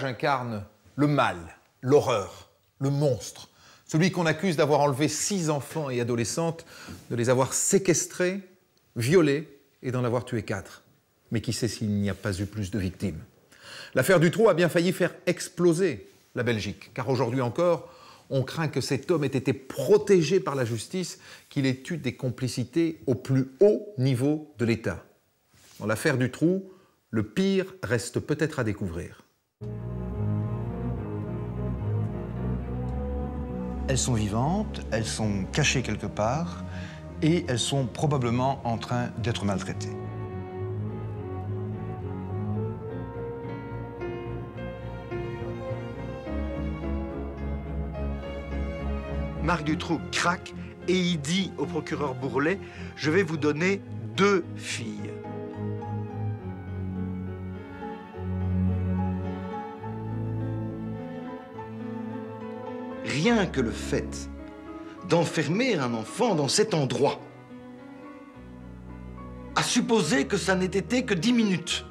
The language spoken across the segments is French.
Incarne le mal, l'horreur, le monstre. Celui qu'on accuse d'avoir enlevé 6 enfants et adolescentes, de les avoir séquestrés, violés et d'en avoir tué 4. Mais qui sait s'il n'y a pas eu plus de victimes? L'affaire Dutroux a bien failli faire exploser la Belgique, car aujourd'hui encore, on craint que cet homme ait été protégé par la justice, qu'il ait eu des complicités au plus haut niveau de l'État. Dans l'affaire Dutroux, le pire reste peut-être à découvrir. Elles sont vivantes, elles sont cachées quelque part et elles sont probablement en train d'être maltraitées. Marc Dutroux craque et il dit au procureur Bourlet « Je vais vous donner 2 filles ». Rien que le fait d'enfermer un enfant dans cet endroit, à supposer que ça n'ait été que 10 minutes,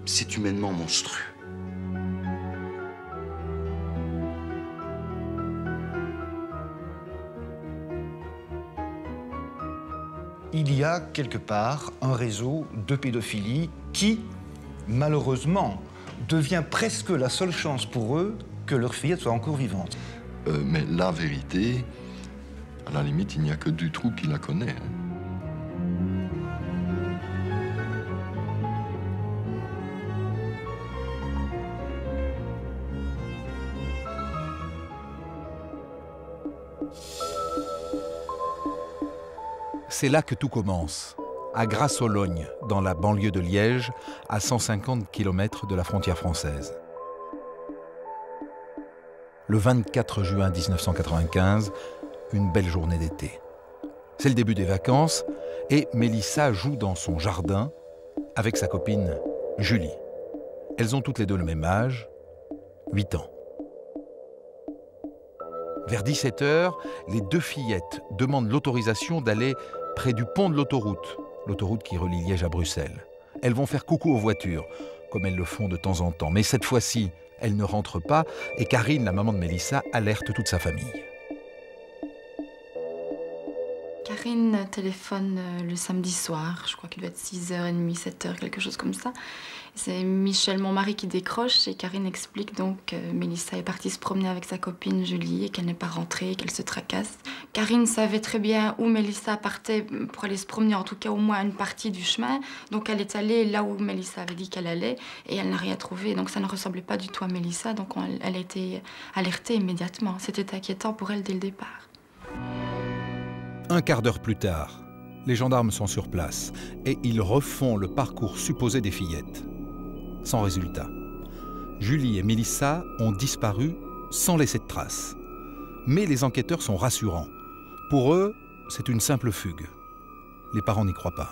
c'est humainement monstrueux. Il y a quelque part un réseau de pédophilie qui, malheureusement, devient presque la seule chance pour eux que leur fillette soit encore vivante. Mais la vérité, à la limite, il n'y a que Dutroux qui la connaît. C'est là que tout commence, à Grasse-aux-Lognes, dans la banlieue de Liège, à 150 km de la frontière française. Le 24 juin 1995, une belle journée d'été. C'est le début des vacances et Mélissa joue dans son jardin avec sa copine Julie. Elles ont toutes les deux le même âge, 8 ans. Vers 17 h, les 2 fillettes demandent l'autorisation d'aller près du pont de l'autoroute qui relie Liège à Bruxelles. Elles vont faire coucou aux voitures, comme elles le font de temps en temps. Mais cette fois-ci, elles ne rentrent pas et Karine, la maman de Mélissa, alerte toute sa famille. Karine téléphone le samedi soir, je crois qu'il doit être 6h30, 7h, quelque chose comme ça. C'est Michel, mon mari, qui décroche et Karine explique donc que Mélissa est partie se promener avec sa copine Julie et qu'elle n'est pas rentrée, qu'elle se tracasse. Karine savait très bien où Mélissa partait pour aller se promener, en tout cas au moins une partie du chemin. Donc elle est allée là où Mélissa avait dit qu'elle allait et elle n'a rien trouvé. Donc ça ne ressemblait pas du tout à Mélissa, donc elle a été alertée immédiatement. C'était inquiétant pour elle dès le départ. Un quart d'heure plus tard, les gendarmes sont sur place et ils refont le parcours supposé des fillettes. Sans résultat. Julie et Mélissa ont disparu sans laisser de traces. Mais les enquêteurs sont rassurants. Pour eux, c'est une simple fugue. Les parents n'y croient pas.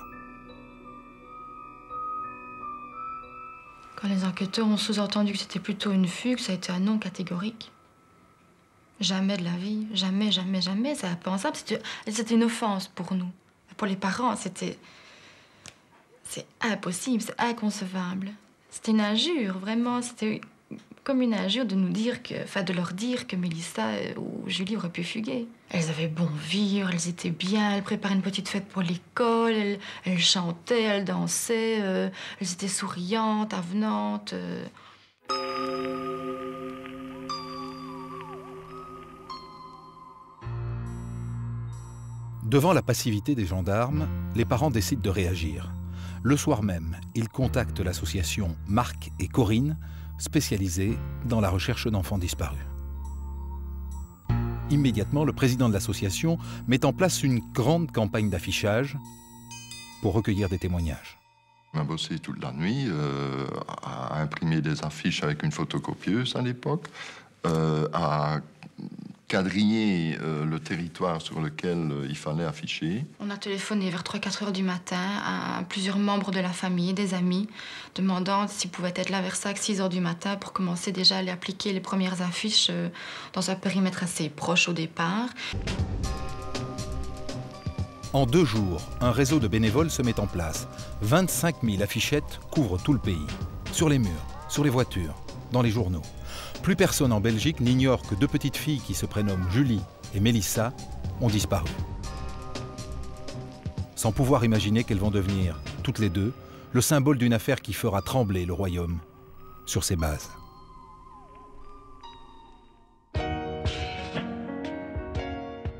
Quand les enquêteurs ont sous-entendu que c'était plutôt une fugue, ça a été un non catégorique. Jamais de la vie, jamais, jamais, jamais, c'est impensable. C'était une offense pour nous. Pour les parents, c'est impossible, c'est inconcevable. C'était une injure, vraiment, c'était comme une injure de nous dire de leur dire que Mélissa ou Julie auraient pu fuguer. Elles avaient bon vivre, elles étaient bien, elles préparaient une petite fête pour l'école, elles chantaient, elles dansaient, elles étaient souriantes, avenantes. Devant la passivité des gendarmes, les parents décident de réagir. Le soir même, ils contactent l'association Marc et Corinne, spécialisée dans la recherche d'enfants disparus. Immédiatement, le président de l'association met en place une grande campagne d'affichage pour recueillir des témoignages. On a bossé toute la nuit, à imprimer des affiches avec une photocopieuse à l'époque, à quadriller le territoire sur lequel il fallait afficher. On a téléphoné vers 3-4 heures du matin à plusieurs membres de la famille, des amis, demandant s'ils pouvaient être là vers 5-6 heures du matin pour commencer déjà à aller appliquer les premières affiches dans un périmètre assez proche au départ. En 2 jours, un réseau de bénévoles se met en place. 25 000 affichettes couvrent tout le pays. Sur les murs, sur les voitures, dans les journaux. Plus personne en Belgique n'ignore que 2 petites filles qui se prénomment Julie et Mélissa ont disparu. Sans pouvoir imaginer qu'elles vont devenir, toutes les deux, le symbole d'une affaire qui fera trembler le royaume sur ses bases.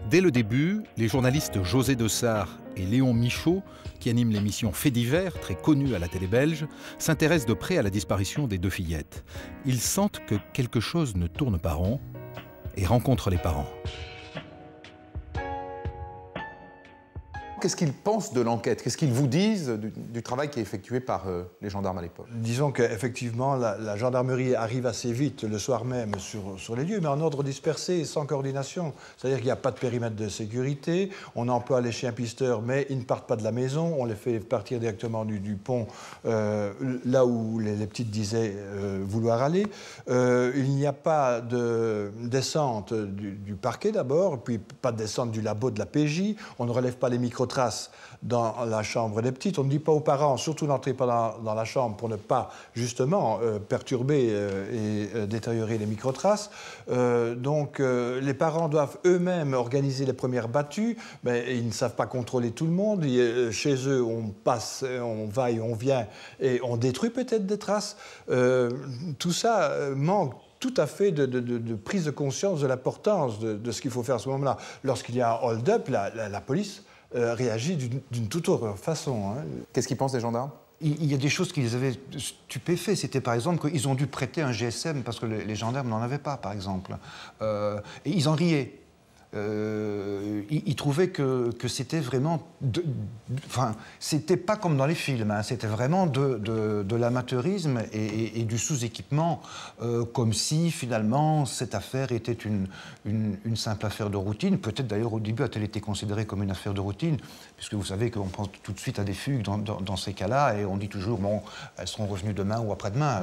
Dès le début, les journalistes José Dessart et Léon Michaud, qui animent l'émission Faits divers, très connue à la télé belge, s'intéressent de près à la disparition des 2 fillettes. Ils sentent que quelque chose ne tourne pas rond et rencontrent les parents. Qu'est-ce qu'ils pensent de l'enquête? Qu'est-ce qu'ils vous disent du travail qui est effectué par les gendarmes à l'époque? Disons qu'effectivement, la gendarmerie arrive assez vite le soir même sur les lieux, mais en ordre dispersé et sans coordination. C'est-à-dire qu'il n'y a pas de périmètre de sécurité, on emploie les chiens pisteurs, mais ils ne partent pas de la maison, on les fait partir directement du pont, là où les petites disaient vouloir aller. Il n'y a pas de descente du parquet d'abord, puis pas de descente du labo de la PJ, on ne relève pas les micro-traces dans la chambre des petites. On ne dit pas aux parents, surtout n'entrez pas dans la chambre pour ne pas, justement, perturber et détériorer les microtraces. Donc, les parents doivent eux-mêmes organiser les premières battues, mais ils ne savent pas contrôler tout le monde. Chez eux, on passe, on va et on vient, et on détruit peut-être des traces. Tout ça manque tout à fait de prise de conscience de l'importance de ce qu'il faut faire à ce moment-là. Lorsqu'il y a un hold-up, la police réagit d'une toute autre façon. Hein. Qu'est-ce qu'ils pensent des gendarmes? Il y a des choses qui les avaient stupéfaits. C'était par exemple qu'ils ont dû prêter un GSM parce que les gendarmes n'en avaient pas, par exemple. Et ils en riaient. Ils trouvaient que c'était vraiment... Enfin, c'était pas comme dans les films, hein, c'était vraiment de l'amateurisme et du sous-équipement, comme si, finalement, cette affaire était une simple affaire de routine. Peut-être, d'ailleurs, au début, a-t-elle été considérée comme une affaire de routine, puisque vous savez qu'on pense tout de suite à des fugues dans ces cas-là, et on dit toujours, bon, elles seront revenues demain ou après-demain.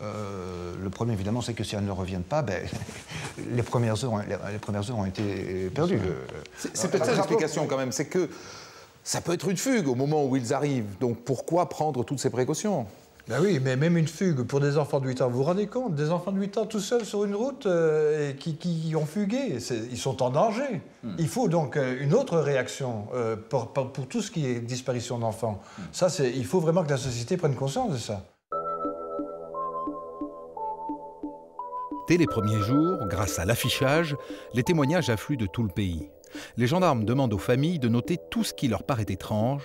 Le problème, évidemment, c'est que si elles ne reviennent pas, ben, les premières heures ont été perdu. C'est peut-être ça l'explication quand même, c'est que ça peut être une fugue au moment où ils arrivent. Donc pourquoi prendre toutes ces précautions? Ben oui, mais même une fugue pour des enfants de 8 ans, vous vous rendez compte? Des enfants de 8 ans tout seuls sur une route qui ont fugué, ils sont en danger. Il faut donc une autre réaction pour tout ce qui est disparition d'enfants. Ça, il faut vraiment que la société prenne conscience de ça. Dès les premiers jours, grâce à l'affichage, les témoignages affluent de tout le pays. Les gendarmes demandent aux familles de noter tout ce qui leur paraît étrange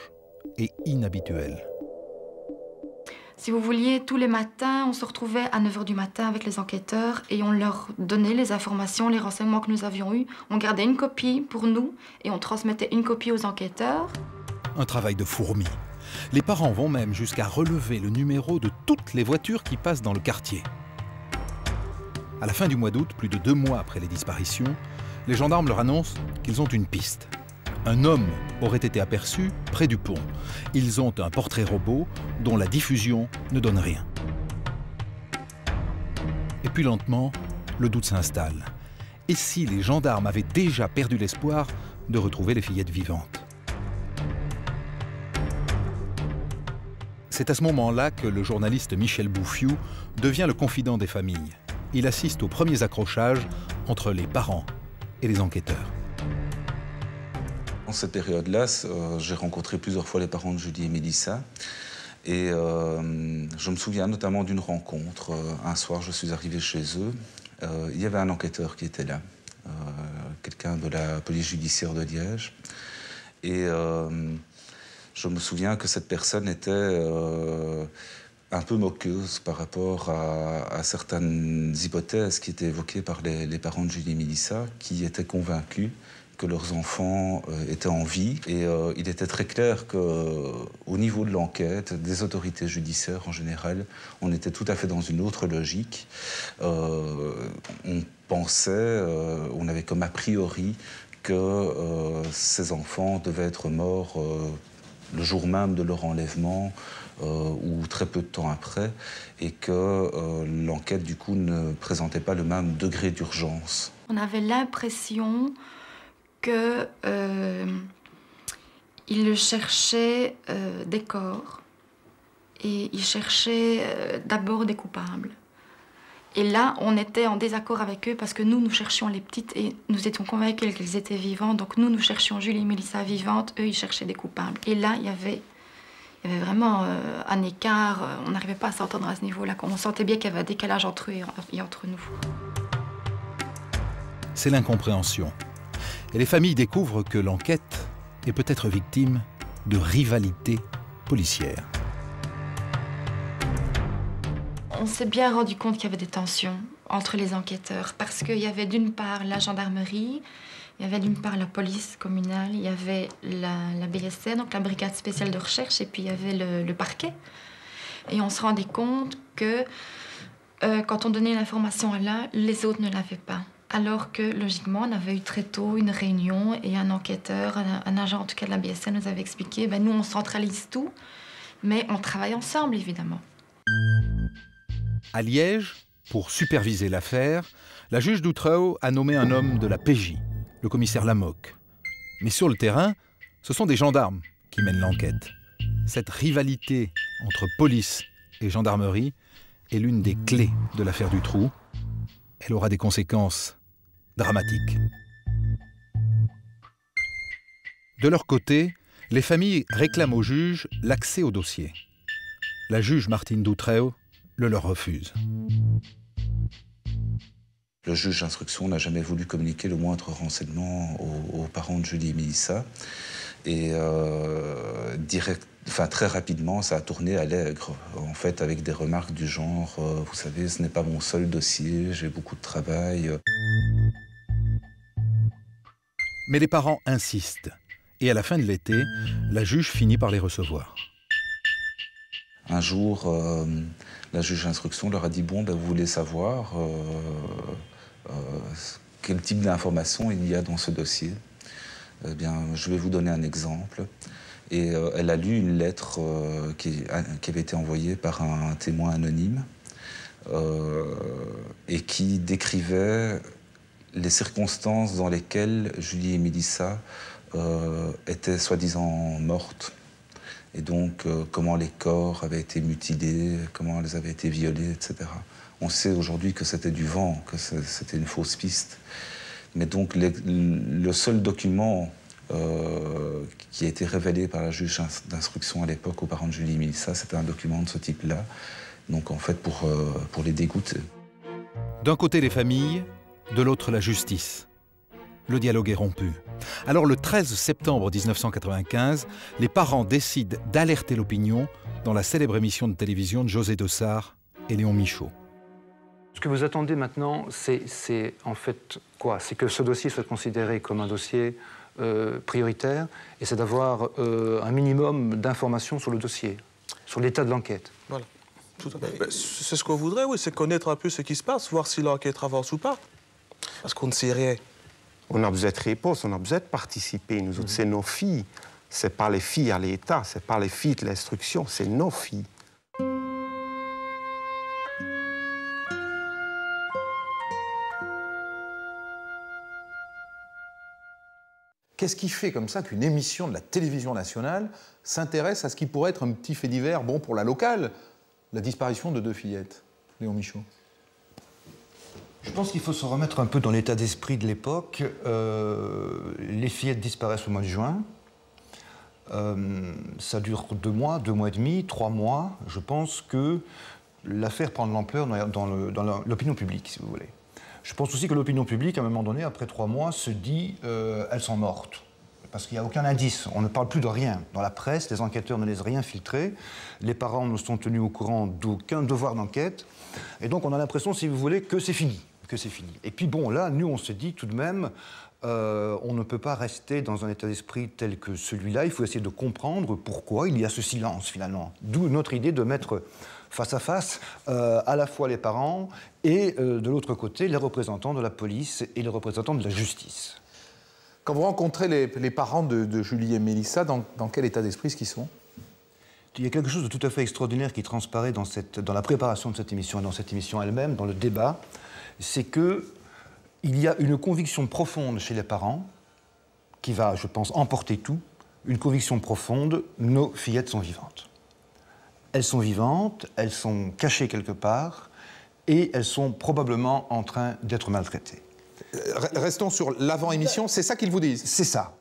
et inhabituel. Si vous vouliez, tous les matins, on se retrouvait à 9 h du matin avec les enquêteurs et on leur donnait les informations, les renseignements que nous avions eus. On gardait une copie pour nous et on transmettait une copie aux enquêteurs. Un travail de fourmi. Les parents vont même jusqu'à relever le numéro de toutes les voitures qui passent dans le quartier. À la fin du mois d'août, plus de 2 mois après les disparitions, les gendarmes leur annoncent qu'ils ont une piste. Un homme aurait été aperçu près du pont. Ils ont un portrait robot dont la diffusion ne donne rien. Et puis lentement, le doute s'installe. Et si les gendarmes avaient déjà perdu l'espoir de retrouver les fillettes vivantes? C'est à ce moment-là que le journaliste Michel Bouffiou devient le confident des familles. Il assiste aux premiers accrochages entre les parents et les enquêteurs. Dans cette période-là, j'ai rencontré plusieurs fois les parents de Julie et Mélissa. Et je me souviens notamment d'une rencontre. Un soir, je suis arrivé chez eux. Il y avait un enquêteur qui était là, quelqu'un de la police judiciaire de Liège. Et je me souviens que cette personne était un peu moqueuse par rapport à certaines hypothèses qui étaient évoquées par les parents de Julie et Mélissa, qui étaient convaincus que leurs enfants étaient en vie. Et il était très clair qu'au niveau de l'enquête, des autorités judiciaires en général, on était tout à fait dans une autre logique. On pensait, on avait comme a priori que ces enfants devaient être morts le jour même de leur enlèvement, ou très peu de temps après, et que l'enquête, du coup, ne présentait pas le même degré d'urgence. On avait l'impression qu'il cherchait des corps et ils cherchaient d'abord des coupables. Et là, on était en désaccord avec eux parce que nous cherchions les petites et nous étions convaincus qu'elles étaient vivantes. Donc nous cherchions Julie et Mélissa vivantes, eux, ils cherchaient des coupables. Et là, il y avait vraiment un écart, on n'arrivait pas à s'entendre à ce niveau-là. On sentait bien qu'il y avait un décalage entre eux et entre nous. C'est l'incompréhension. Et les familles découvrent que l'enquête est peut-être victime de rivalités policières. On s'est bien rendu compte qu'il y avait des tensions entre les enquêteurs parce qu'il y avait d'une part la gendarmerie, il y avait d'une part la police communale, il y avait la BSR, donc la brigade spéciale de recherche, et puis il y avait le parquet. Et on se rendait compte que quand on donnait l'information à l'un, les autres ne l'avaient pas. Alors que, logiquement, on avait eu très tôt une réunion et un enquêteur, un agent en tout cas de la BSR nous avait expliqué, nous on centralise tout, mais on travaille ensemble évidemment. À Liège, pour superviser l'affaire, la juge d'Outreau a nommé un homme de la PJ, le commissaire Lamoque. Mais sur le terrain, ce sont des gendarmes qui mènent l'enquête. Cette rivalité entre police et gendarmerie est l'une des clés de l'affaire Dutroux. Elle aura des conséquences dramatiques. De leur côté, les familles réclament au juge l'accès au dossier. La juge Martine Dutroux le leur refuse. Le juge d'instruction n'a jamais voulu communiquer le moindre renseignement aux parents de Julie et Mélissa. Et très rapidement, ça a tourné à l'aigre, en fait, avec des remarques du genre « Vous savez, ce n'est pas mon seul dossier, j'ai beaucoup de travail. » Mais les parents insistent. Et à la fin de l'été, la juge finit par les recevoir. Un jour, la juge d'instruction leur a dit « Bon, vous voulez savoir quel type d'informations il y a dans ce dossier ? Eh bien, je vais vous donner un exemple. » Et elle a lu une lettre qui avait été envoyée par un témoin anonyme et qui décrivait les circonstances dans lesquelles Julie et Mélissa étaient soi-disant mortes. Et donc, comment les corps avaient été mutilés, comment elles avaient été violées, etc. On sait aujourd'hui que c'était du vent, que c'était une fausse piste. Mais donc, le seul document qui a été révélé par la juge d'instruction à l'époque aux parents de Julie et Mélissa, c'était un document de ce type-là. Donc, en fait, pour les dégoûter. D'un côté, les familles, de l'autre, la justice. Le dialogue est rompu. Alors, le 13 septembre 1995, les parents décident d'alerter l'opinion dans la célèbre émission de télévision de José Dessart et Léon Michaud. Ce que vous attendez maintenant, c'est en fait quoi? C'est que ce dossier soit considéré comme un dossier prioritaire, et c'est d'avoir un minimum d'informations sur le dossier, sur l'état de l'enquête. Voilà, tout à fait. C'est ce qu'on voudrait, oui, c'est connaître un peu ce qui se passe, voir si l'enquête avance ou pas. Parce qu'on ne sait rien. On a besoin de réponses, on a besoin de participer. Nous autres, c'est nos filles. C'est pas les filles à l'État, c'est pas les filles de l'instruction, c'est nos filles. Qu'est-ce qui fait comme ça qu'une émission de la télévision nationale s'intéresse à ce qui pourrait être un petit fait divers, bon, pour la locale, la disparition de 2 fillettes? Léon Michaud. Je pense qu'il faut se remettre un peu dans l'état d'esprit de l'époque. Les fillettes disparaissent au mois de juin. Ça dure 2 mois, 2 mois et demi, 3 mois. Je pense que l'affaire prend de l'ampleur dans l'opinion publique, si vous voulez. Je pense aussi que l'opinion publique, à un moment donné, après 3 mois, se dit elles sont mortes. Parce qu'il n'y a aucun indice. On ne parle plus de rien. Dans la presse, les enquêteurs ne laissent rien filtrer. Les parents ne sont tenus au courant d'aucun devoir d'enquête. Et donc, on a l'impression, si vous voulez, que c'est fini. Que c'est fini. Et puis bon, là, nous, on se dit tout de même, on ne peut pas rester dans un état d'esprit tel que celui-là. Il faut essayer de comprendre pourquoi il y a ce silence, finalement. D'où notre idée de mettre face à face à la fois les parents et, de l'autre côté, les représentants de la police et les représentants de la justice. Quand vous rencontrez les parents de Julie et Mélissa, dans quel état d'esprit est-ce qu'ils sont? Il y a quelque chose de tout à fait extraordinaire qui transparaît dans la préparation de cette émission et dans cette émission elle-même, dans le débat. C'est qu'il y a une conviction profonde chez les parents qui va, je pense, emporter tout, une conviction profonde, nos fillettes sont vivantes. elles sont vivantes, elles sont cachées quelque part, et elles sont probablement en train d'être maltraitées. Restons sur l'avant-émission, c'est ça qu'ils vous disent? C'est ça.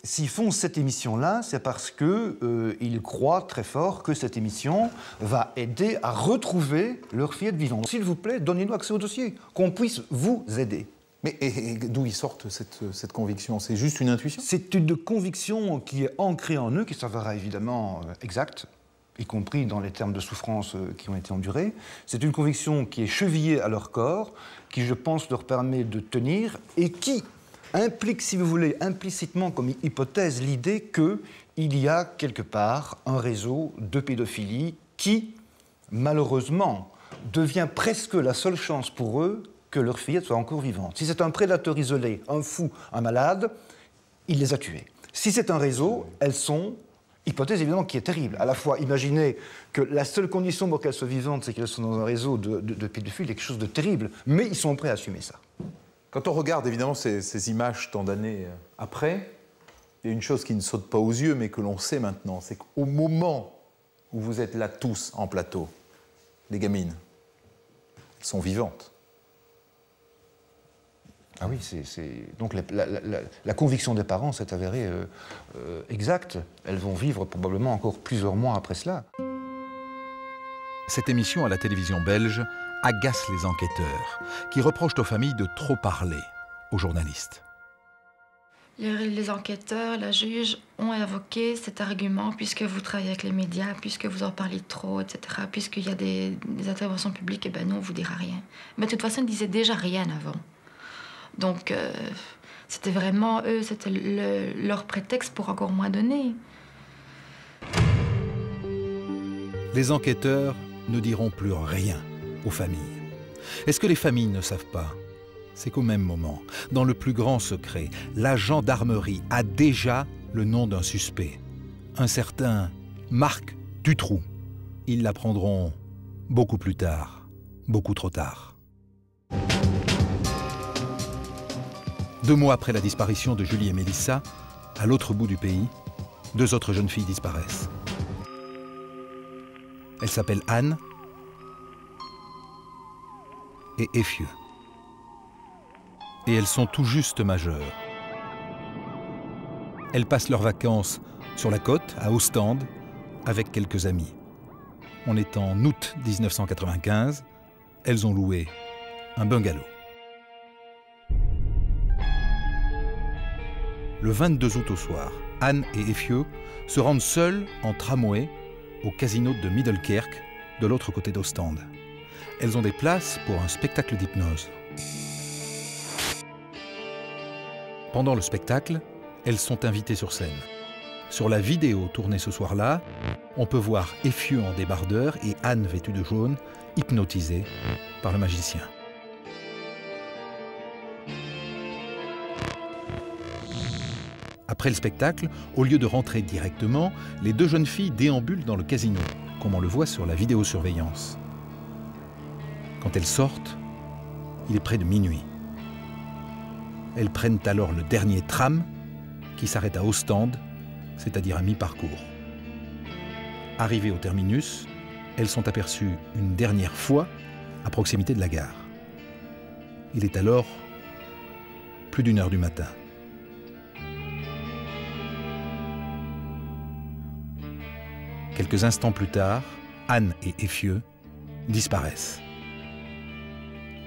S'ils font cette émission-là, c'est parce qu'ils croient très fort que cette émission va aider à retrouver leur fillette vivante. S'il vous plaît, donnez-nous accès au dossier, qu'on puisse vous aider. Mais d'où ils sortent cette conviction? C'est juste une intuition? C'est une conviction qui est ancrée en eux, qui s'avérera évidemment exacte, y compris dans les termes de souffrance qui ont été endurés. C'est une conviction qui est chevillée à leur corps, qui, je pense, leur permet de tenir et qui implique, si vous voulez, implicitement comme hypothèse, l'idée qu'il y a quelque part un réseau de pédophilie qui, malheureusement, devient presque la seule chance pour eux que leur fillette soit encore vivante. Si c'est un prédateur isolé, un fou, un malade, il les a tués. Si c'est un réseau, elles sont... Hypothèse évidemment qui est terrible. À la fois, imaginez que la seule condition pour qu'elles soient vivantes, c'est qu'elles sont dans un réseau de pédophiles, quelque chose de terrible, mais ils sont prêts à assumer ça. Quand on regarde évidemment ces images tant d'années après, il y a une chose qui ne saute pas aux yeux, mais que l'on sait maintenant, c'est qu'au moment où vous êtes là tous en plateau, les gamines, elles sont vivantes. Ah oui, donc la conviction des parents s'est avérée exacte. Elles vont vivre probablement encore plusieurs mois après cela. Cette émission à la télévision belge agace les enquêteurs, qui reprochent aux familles de trop parler aux journalistes. Les enquêteurs, la juge ont évoqué cet argument, puisque vous travaillez avec les médias, puisque vous en parlez trop, etc., puisqu'il y a des interventions publiques, et ben nous, on ne vous dira rien. Mais de toute façon, ils ne disaient déjà rien avant. Donc, c'était vraiment eux, c'était leur prétexte pour encore moins donner. Les enquêteurs ne diront plus rien aux familles. Est-ce que les familles ne savent pas? C'est qu'au même moment, dans le plus grand secret, la gendarmerie a déjà le nom d'un suspect, un certain Marc Dutroux. Ils l'apprendront beaucoup plus tard, beaucoup trop tard. 2 mois après la disparition de Julie et Mélissa, à l'autre bout du pays, 2 autres jeunes filles disparaissent. Elles s'appellent Anne et Effieux. Et elles sont tout juste majeures. Elles passent leurs vacances sur la côte, à Ostende, avec quelques amis. On est en août 1995. Elles ont loué un bungalow. Le 22 août au soir, Anne et Effieux se rendent seuls en tramway au casino de Middelkerk, de l'autre côté d'Ostende. Elles ont des places pour un spectacle d'hypnose. Pendant le spectacle, elles sont invitées sur scène. Sur la vidéo tournée ce soir-là, on peut voir Effieux en débardeur et Anne vêtue de jaune, hypnotisée par le magicien. Après le spectacle, au lieu de rentrer directement, les 2 jeunes filles déambulent dans le casino, comme on le voit sur la vidéosurveillance. Quand elles sortent, il est près de minuit. Elles prennent alors le dernier tram qui s'arrête à Ostende, c'est-à-dire à mi-parcours. Arrivées au terminus, elles sont aperçues une dernière fois à proximité de la gare. Il est alors plus d'1 heure du matin. Quelques instants plus tard, Anne et Effieux disparaissent.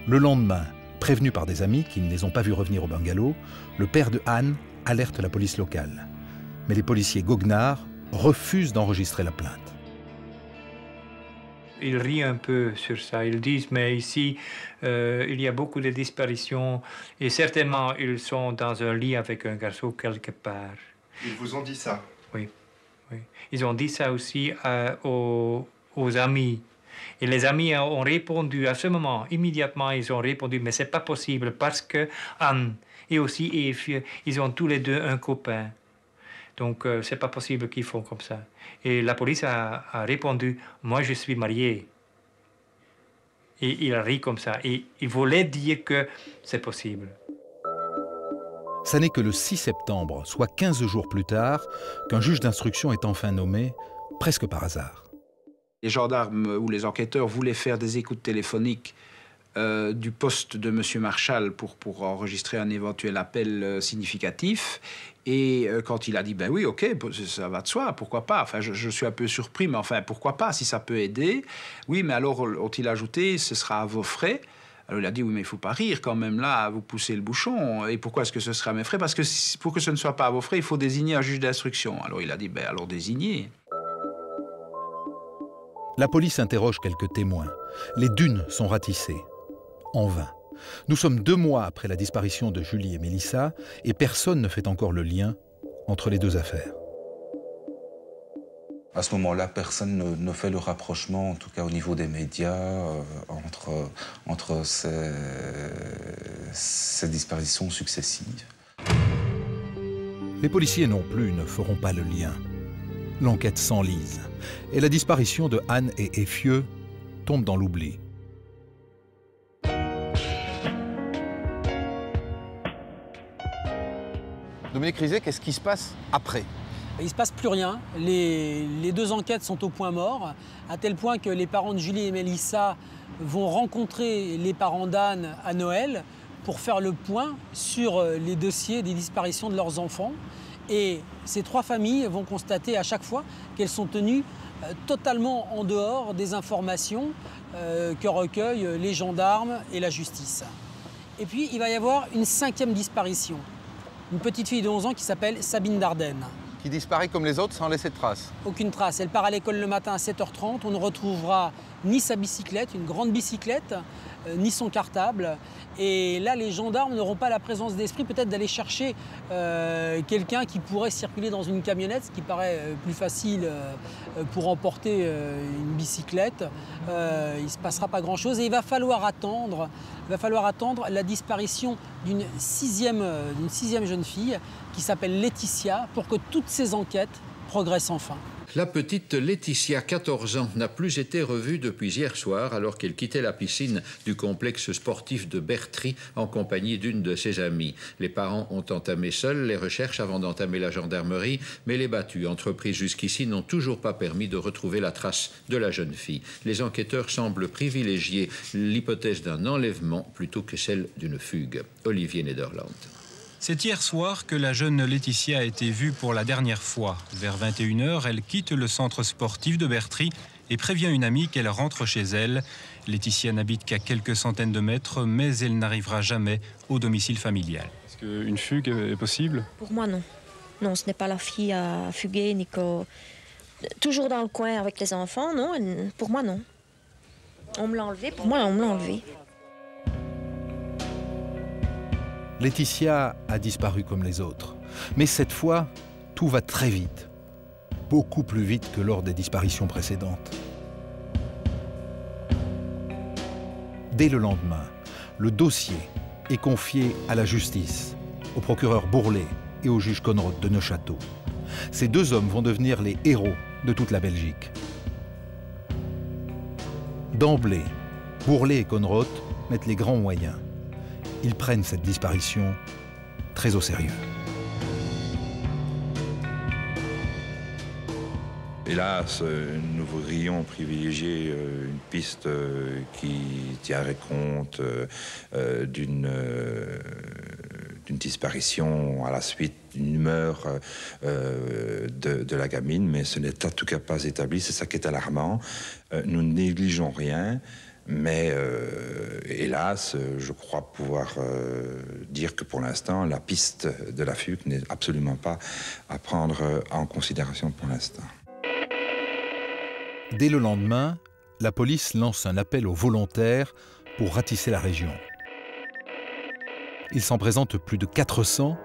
Le lendemain, prévenus par des amis qui ne les ont pas vus revenir au bungalow, le père de Anne alerte la police locale. Mais les policiers goguenards refusent d'enregistrer la plainte. Ils rient un peu sur ça. Ils disent, mais ici, il y a beaucoup de disparitions et certainement, ils sont dans un lit avec un garçon quelque part. Ils vous ont dit ça? Oui. Oui. Ils ont dit ça aussi aux amis. Et les amis ont répondu à ce moment, immédiatement, ils ont répondu, mais c'est pas possible parce que Anne et aussi Effieux, ils ont tous les 2 un copain. Donc, c'est pas possible qu'ils font comme ça. Et la police a répondu, moi je suis marié. Et il a ri comme ça. Et il voulait dire que c'est possible. Ça n'est que le 6 septembre, soit 15 jours plus tard, qu'un juge d'instruction est enfin nommé, presque par hasard. Les gendarmes ou les enquêteurs voulaient faire des écoutes téléphoniques du poste de M. Marchal pour enregistrer un éventuel appel significatif. Et quand il a dit, ben oui, ok, ça va de soi, pourquoi pas. Enfin, je suis un peu surpris, mais enfin, pourquoi pas, si ça peut aider. Oui, mais alors, ont-ils ajouté, ce sera à vos frais. Alors il a dit, oui, mais il ne faut pas rire quand même, là, vous poussez le bouchon. Et pourquoi est-ce que ce sera à mes frais? Parce que pour que ce ne soit pas à vos frais, il faut désigner un juge d'instruction. Alors il a dit, ben alors désignez. La police interroge quelques témoins. Les dunes sont ratissées. En vain. Nous sommes 2 mois après la disparition de Julie et Mélissa et personne ne fait encore le lien entre les 2 affaires. À ce moment-là, personne ne fait le rapprochement, en tout cas au niveau des médias, entre ces disparitions successives. Les policiers non plus ne feront pas le lien. L'enquête s'enlise et la disparition de Anne et Effieux tombe dans l'oubli. Dominique Rizet, qu'est-ce qui se passe après? Il ne se passe plus rien. Les 2 enquêtes sont au point mort, à tel point que les parents de Julie et Mélissa vont rencontrer les parents d'Anne à Noël pour faire le point sur les dossiers des disparitions de leurs enfants. Et ces 3 familles vont constater à chaque fois qu'elles sont tenues totalement en dehors des informations que recueillent les gendarmes et la justice. Et puis, il va y avoir une 5e disparition. Une petite fille de 11 ans qui s'appelle Sabine Dardenne. Qui disparaît comme les autres sans laisser de traces? Aucune trace. Elle part à l'école le matin à 7h30. On ne retrouvera ni sa bicyclette, une grande bicyclette, ni son cartable. Et là, les gendarmes n'auront pas la présence d'esprit peut-être d'aller chercher quelqu'un qui pourrait circuler dans une camionnette, ce qui paraît plus facile pour emporter une bicyclette. Il ne se passera pas grand-chose et il va falloir attendre la disparition d'une 6e jeune fille qui s'appelle Laetitia pour que toutes ces enquêtes progressent enfin. La petite Laetitia, 14 ans, n'a plus été revue depuis hier soir alors qu'elle quittait la piscine du complexe sportif de Bertry en compagnie d'une de ses amies. Les parents ont entamé seuls les recherches avant d'entamer la gendarmerie, mais les battues entreprises jusqu'ici n'ont toujours pas permis de retrouver la trace de la jeune fille. Les enquêteurs semblent privilégier l'hypothèse d'un enlèvement plutôt que celle d'une fugue. Olivier Nederland. C'est hier soir que la jeune Laetitia a été vue pour la dernière fois. Vers 21h, elle quitte le centre sportif de Bertry et prévient une amie qu'elle rentre chez elle. Laetitia n'habite qu'à quelques centaines de mètres, mais elle n'arrivera jamais au domicile familial. Est-ce qu'une fugue est possible? Pour moi, non. Non, ce n'est pas la fille à fuguer, ni que... Toujours dans le coin avec les enfants, non. Pour moi, non. On me l'a enlevée, pour moi, on me l'a enlevée. Laetitia a disparu comme les autres. Mais cette fois, tout va très vite. Beaucoup plus vite que lors des disparitions précédentes. Dès le lendemain, le dossier est confié à la justice, au procureur Bourlet et au juge Conrod de Neufchâteau. Ces 2 hommes vont devenir les héros de toute la Belgique. D'emblée, Bourlet et Conrod mettent les grands moyens. Ils prennent cette disparition très au sérieux. Hélas, nous voudrions privilégier une piste qui tiendrait compte d'une disparition à la suite d'une humeur de la gamine, mais ce n'est en tout cas pas établi, c'est ça qui est alarmant. Nous ne négligeons rien. Mais hélas, je crois pouvoir dire que pour l'instant, la piste de la fugue n'est absolument pas à prendre en considération pour l'instant. Dès le lendemain, la police lance un appel aux volontaires pour ratisser la région. Il s'en présente plus de 400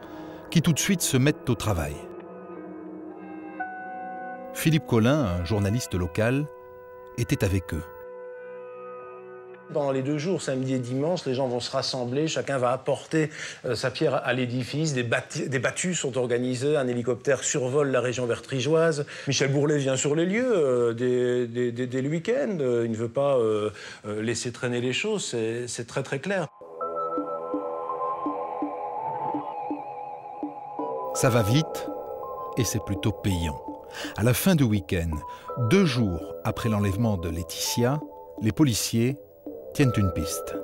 qui tout de suite se mettent au travail. Philippe Collin, un journaliste local, était avec eux. Pendant les 2 jours, samedi et dimanche, les gens vont se rassembler, chacun va apporter sa pierre à l'édifice. Des battues sont organisées, un hélicoptère survole la région bertrigeoise. Michel Bourlet vient sur les lieux dès le week-end. Il ne veut pas laisser traîner les choses, c'est très très clair. Ça va vite et c'est plutôt payant. À la fin du week-end, 2 jours après l'enlèvement de Laetitia, les policiers tiennent une piste.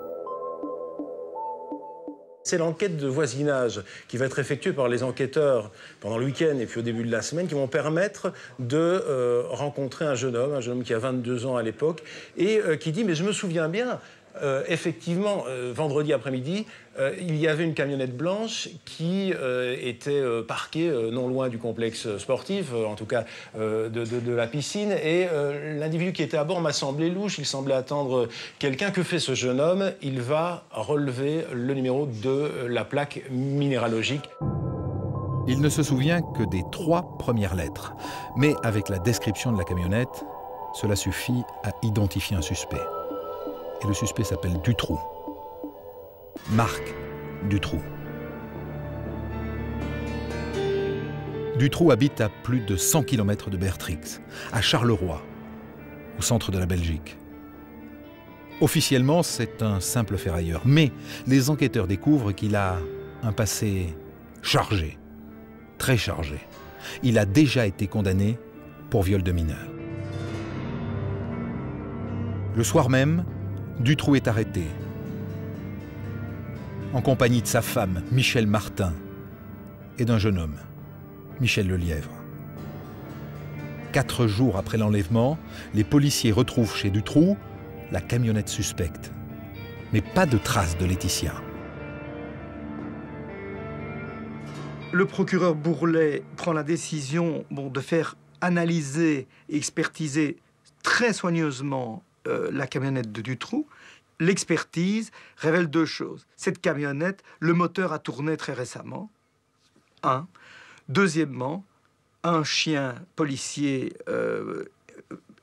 C'est l'enquête de voisinage qui va être effectuée par les enquêteurs pendant le week-end et puis au début de la semaine qui vont permettre de rencontrer un jeune homme qui a 22 ans à l'époque et qui dit « mais je me souviens bien ». Effectivement, vendredi après-midi, il y avait une camionnette blanche qui était parquée non loin du complexe sportif, en tout cas de la piscine. Et l'individu qui était à bord m'a semblé louche, il semblait attendre quelqu'un. Que fait ce jeune homme? Il va relever le numéro de la plaque minéralogique. Il ne se souvient que des 3 premières lettres. Mais avec la description de la camionnette, cela suffit à identifier un suspect. Et le suspect s'appelle Dutroux. Marc Dutroux. Dutroux habite à plus de 100 km de Bertrix, à Charleroi, au centre de la Belgique. Officiellement, c'est un simple ferrailleur, mais les enquêteurs découvrent qu'il a un passé chargé, très chargé. Il a déjà été condamné pour viol de mineur. Le soir même, Dutroux est arrêté, en compagnie de sa femme, Michel Martin, et d'un jeune homme, Michel Lelièvre. 4 jours après l'enlèvement, les policiers retrouvent chez Dutroux la camionnette suspecte, mais pas de traces de Laetitia. Le procureur Bourlet prend la décision de faire analyser et expertiser très soigneusement la camionnette de Dutroux. L'expertise révèle 2 choses. Cette camionnette, le moteur a tourné très récemment. 1. Deuxièmement, un chien policier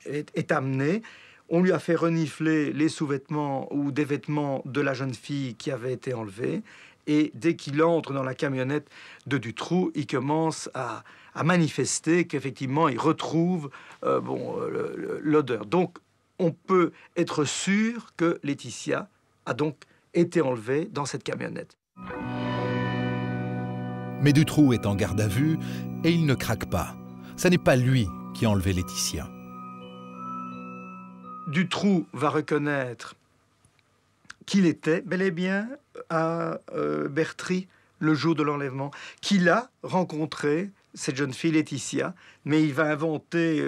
est amené. On lui a fait renifler les sous-vêtements ou des vêtements de la jeune fille qui avait été enlevée. Et dès qu'il entre dans la camionnette de Dutroux, il commence à manifester qu'effectivement, il retrouve l'odeur. Donc, on peut être sûr que Laetitia a donc été enlevée dans cette camionnette. Mais Dutroux est en garde à vue et il ne craque pas. Ce n'est pas lui qui a enlevé Laetitia. Dutroux va reconnaître qu'il était bel et bien à Bertry le jour de l'enlèvement, qu'il a rencontré cette jeune fille Laetitia, mais il va inventer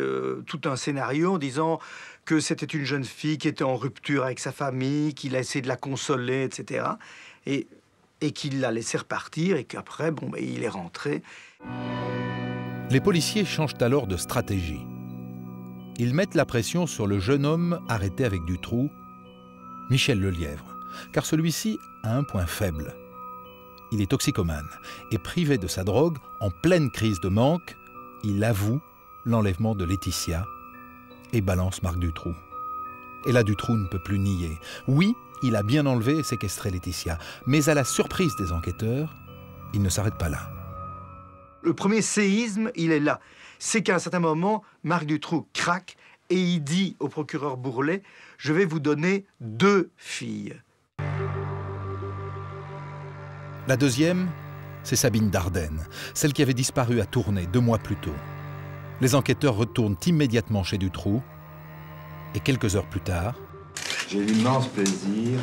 tout un scénario en disant que c'était une jeune fille qui était en rupture avec sa famille, qu'il a essayé de la consoler, etc. Et qu'il l'a laissé repartir et qu'après, il est rentré. Les policiers changent alors de stratégie. Ils mettent la pression sur le jeune homme arrêté avec Dutroux, Michel Lelièvre, car celui-ci a un point faible. Il est toxicomane et privé de sa drogue, en pleine crise de manque, il avoue l'enlèvement de Laetitia et balance Marc Dutroux. Et là, Dutroux ne peut plus nier. Oui, il a bien enlevé et séquestré Laetitia, mais à la surprise des enquêteurs, il ne s'arrête pas là. Le premier séisme, il est là. C'est qu'à un certain moment, Marc Dutroux craque et il dit au procureur Bourlet « Je vais vous donner 2 filles ». La deuxième, c'est Sabine Dardenne, celle qui avait disparu à Tournai 2 mois plus tôt. Les enquêteurs retournent immédiatement chez Dutroux et quelques heures plus tard... J'ai l'immense plaisir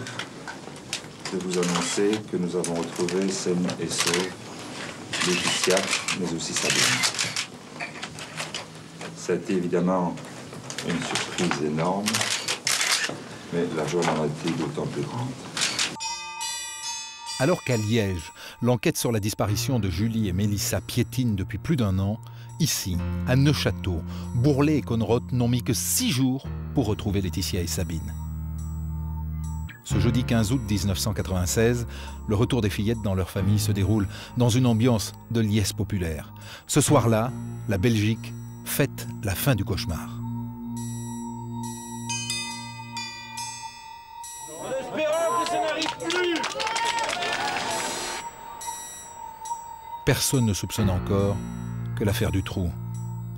de vous annoncer que nous avons retrouvé saine et sauve Laetitia, mais aussi Sabine. C'était évidemment une surprise énorme, mais la joie en a été d'autant plus grande. Alors qu'à Liège, l'enquête sur la disparition de Julie et Mélissa piétine depuis plus d'1 an, ici, à Neufchâteau, Bourlet et Conroth n'ont mis que 6 jours pour retrouver Laetitia et Sabine. Ce jeudi 15 août 1996, le retour des fillettes dans leur famille se déroule dans une ambiance de liesse populaire. Ce soir-là, la Belgique fête la fin du cauchemar. En espérant que ça n'arrive plus. Personne ne soupçonne encore que l'affaire Dutroux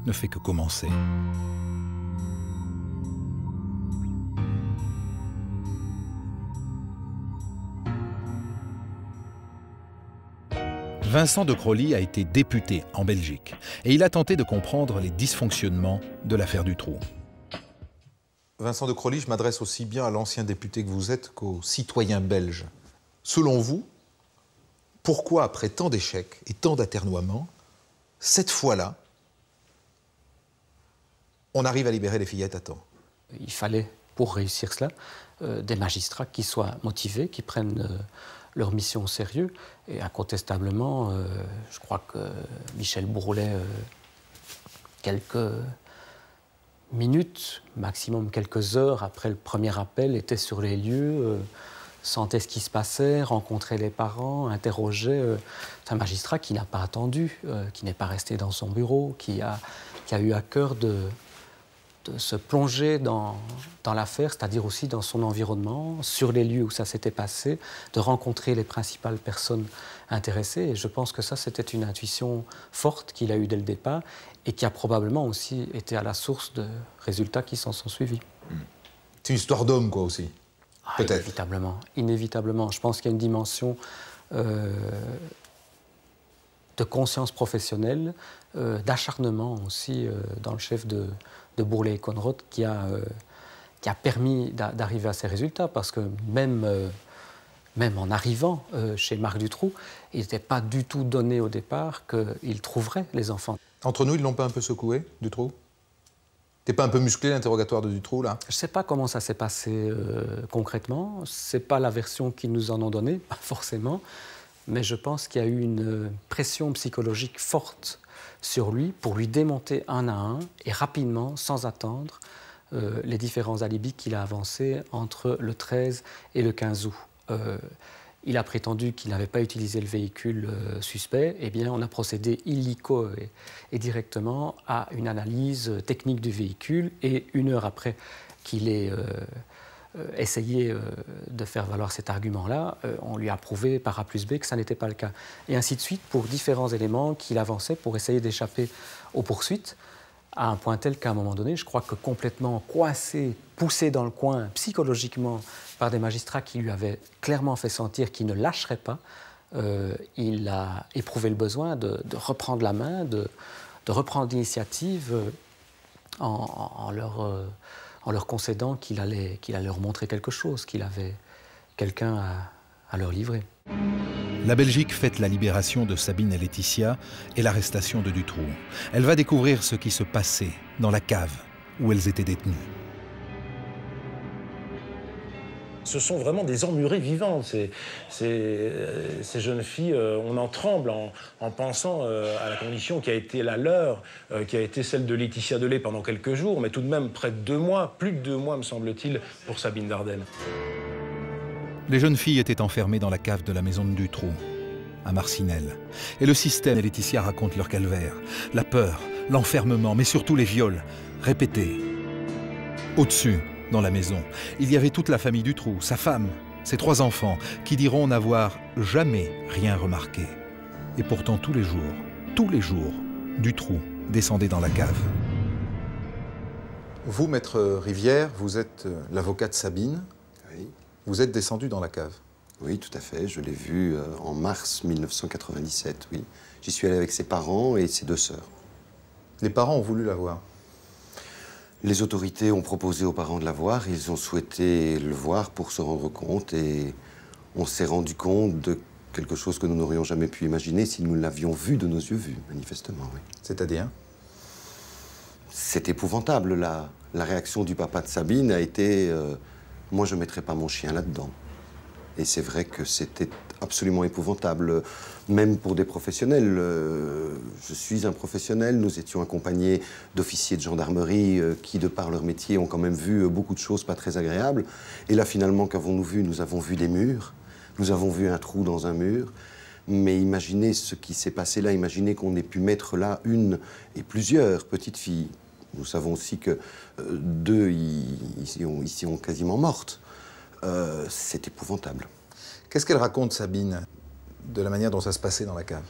ne fait que commencer. « Vincent de Crolly a été député en Belgique et il a tenté de comprendre les dysfonctionnements de l'affaire Dutroux. Vincent de Crolly, je m'adresse aussi bien à l'ancien député que vous êtes qu'aux citoyens belges. Selon vous, pourquoi, après tant d'échecs et tant d'aternoiements, cette fois-là, on arrive à libérer les fillettes à temps? Il fallait, pour réussir cela, des magistrats qui soient motivés, qui prennent leur mission au sérieux. Et incontestablement, je crois que Michel Bourlet, quelques minutes, maximum quelques heures après le premier appel, était sur les lieux, sentait ce qui se passait, rencontrait les parents, interrogeait. C'est un magistrat qui n'a pas attendu, qui n'est pas resté dans son bureau, qui a eu à cœur de se plonger dans l'affaire, c'est-à-dire aussi dans son environnement, sur les lieux où ça s'était passé, de rencontrer les principales personnes intéressées. Et je pense que ça, c'était une intuition forte qu'il a eue dès le départ et qui a probablement aussi été à la source de résultats qui s'en sont suivis. C'est une histoire d'homme, quoi, aussi. Peut-être. Inévitablement. Inévitablement. Je pense qu'il y a une dimension de conscience professionnelle, d'acharnement aussi dans le chef de Bourlet et Conrod qui a permis d'arriver à ces résultats, parce que même en arrivant chez Marc Dutroux, il n'était pas du tout donné au départ qu'il trouverait les enfants. Entre nous, ils ne l'ont pas un peu secoué, Dutroux? T'es pas un peu musclé l'interrogatoire de Dutroux, là? Je ne sais pas comment ça s'est passé concrètement. Ce n'est pas la version qu'ils nous en ont donnée, pas forcément. Mais je pense qu'il y a eu une pression psychologique forte sur lui pour lui démonter un à un et rapidement, sans attendre, les différents alibis qu'il a avancés entre le 13 et le 15 août. Il a prétendu qu'il n'avait pas utilisé le véhicule suspect. Eh bien, on a procédé illico et directement à une analyse technique du véhicule. Et une heure après qu'il ait essayé de faire valoir cet argument-là, on lui a prouvé par A plus B que ça n'était pas le cas. Et ainsi de suite pour différents éléments qu'il avançait pour essayer d'échapper aux poursuites, à un point tel qu'à un moment donné, je crois que complètement coincé, poussé dans le coin psychologiquement par des magistrats qui lui avaient clairement fait sentir qu'il ne lâcherait pas, il a éprouvé le besoin de reprendre la main, de reprendre l'initiative en leur concédant qu'il allait leur montrer quelque chose, qu'il avait quelqu'un à leur livrer. La Belgique fête la libération de Sabine et Laetitia et l'arrestation de Dutroux. Elle va découvrir ce qui se passait dans la cave où elles étaient détenues. Ce sont vraiment des emmurées vivantes. Ces jeunes filles, on en tremble en pensant à la condition qui a été la leur, qui a été celle de Laetitia Delay pendant quelques jours, mais tout de même près de 2 mois, plus de 2 mois me semble-t-il, pour Sabine Dardenne. Les jeunes filles étaient enfermées dans la cave de la maison de Dutroux, à Marcinelle. Et le système et Laetitia racontent leur calvaire, la peur, l'enfermement, mais surtout les viols, répétés. Au-dessus, dans la maison, il y avait toute la famille Dutroux, sa femme, ses 3 enfants, qui diront n'avoir jamais rien remarqué. Et pourtant tous les jours, Dutroux descendait dans la cave. Vous, maître Rivière, vous êtes l'avocat de Sabine. Oui. Vous êtes descendu dans la cave. Oui, tout à fait. Je l'ai vu en mars 1997, oui. J'y suis allé avec ses parents et ses 2 sœurs. Les parents ont voulu la voir? Les autorités ont proposé aux parents de la voir. Ils ont souhaité le voir pour se rendre compte. Et on s'est rendu compte de quelque chose que nous n'aurions jamais pu imaginer si nous l'avions vu de nos yeux vus, manifestement, oui. C'est-à-dire? C'est épouvantable. La réaction du papa de Sabine a été moi, je ne mettrais pas mon chien là-dedans. Et c'est vrai que c'était absolument épouvantable, même pour des professionnels. Je suis un professionnel, nous étions accompagnés d'officiers de gendarmerie qui, de par leur métier, ont quand même vu beaucoup de choses pas très agréables. Et là, finalement, qu'avons-nous vu? Nous avons vu des murs, nous avons vu un trou dans un mur. Mais imaginez ce qui s'est passé là, imaginez qu'on ait pu mettre là une et plusieurs petites filles. Nous savons aussi que 2 ici ont quasiment mortes. C'est épouvantable. Qu'est-ce qu'elle raconte, Sabine, de la manière dont ça se passait dans la cave?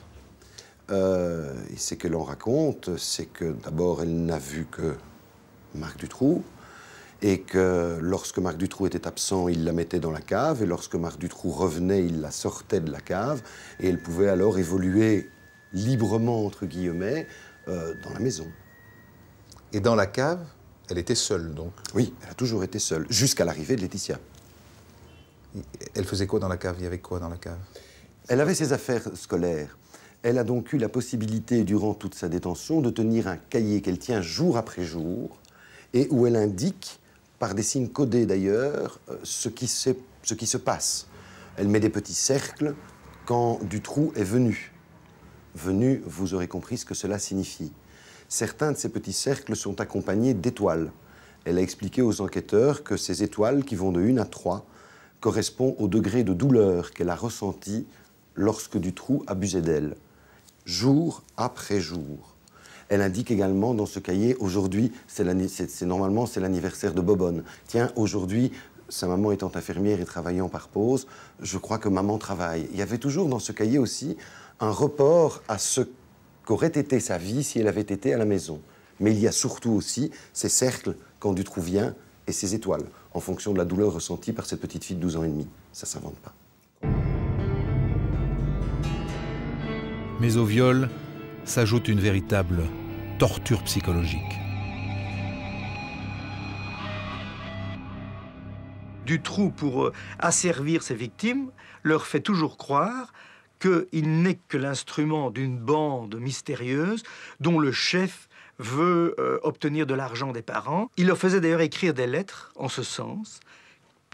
Et ce que l'on raconte, c'est que d'abord, elle n'a vu que Marc Dutroux, et que lorsque Marc Dutroux était absent, il la mettait dans la cave, et lorsque Marc Dutroux revenait, il la sortait de la cave, et elle pouvait alors évoluer librement, entre guillemets, dans la maison. Et dans la cave, elle était seule, donc? Oui, elle a toujours été seule, jusqu'à l'arrivée de Laetitia. Elle faisait quoi dans la cave? Il y avait quoi dans la cave? Elle avait ses affaires scolaires. Elle a donc eu la possibilité, durant toute sa détention, de tenir un cahier qu'elle tient jour après jour, et où elle indique, par des signes codés d'ailleurs, ce qui se passe. Elle met des petits cercles quand Dutroux est venu. Venu, vous aurez compris ce que cela signifie. Certains de ces petits cercles sont accompagnés d'étoiles. Elle a expliqué aux enquêteurs que ces étoiles, qui vont de 1 à 3, correspondent au degré de douleur qu'elle a ressenti lorsque Dutroux abusait d'elle, jour après jour. Elle indique également dans ce cahier, aujourd'hui, normalement c'est l'anniversaire de Bobonne. Tiens, aujourd'hui, sa maman étant infirmière et travaillant par pause, je crois que maman travaille. Il y avait toujours dans ce cahier aussi un report à ce qu'aurait été sa vie si elle avait été à la maison. Mais il y a surtout aussi ces cercles quand Dutroux vient et ces étoiles, en fonction de la douleur ressentie par cette petite fille de 12 ans et demi. Ça ne s'invente pas. Mais au viol s'ajoute une véritable torture psychologique. Dutroux, pour asservir ses victimes, leur fait toujours croire qu'il n'est que l'instrument d'une bande mystérieuse dont le chef veut obtenir de l'argent des parents. Il leur faisait d'ailleurs écrire des lettres en ce sens.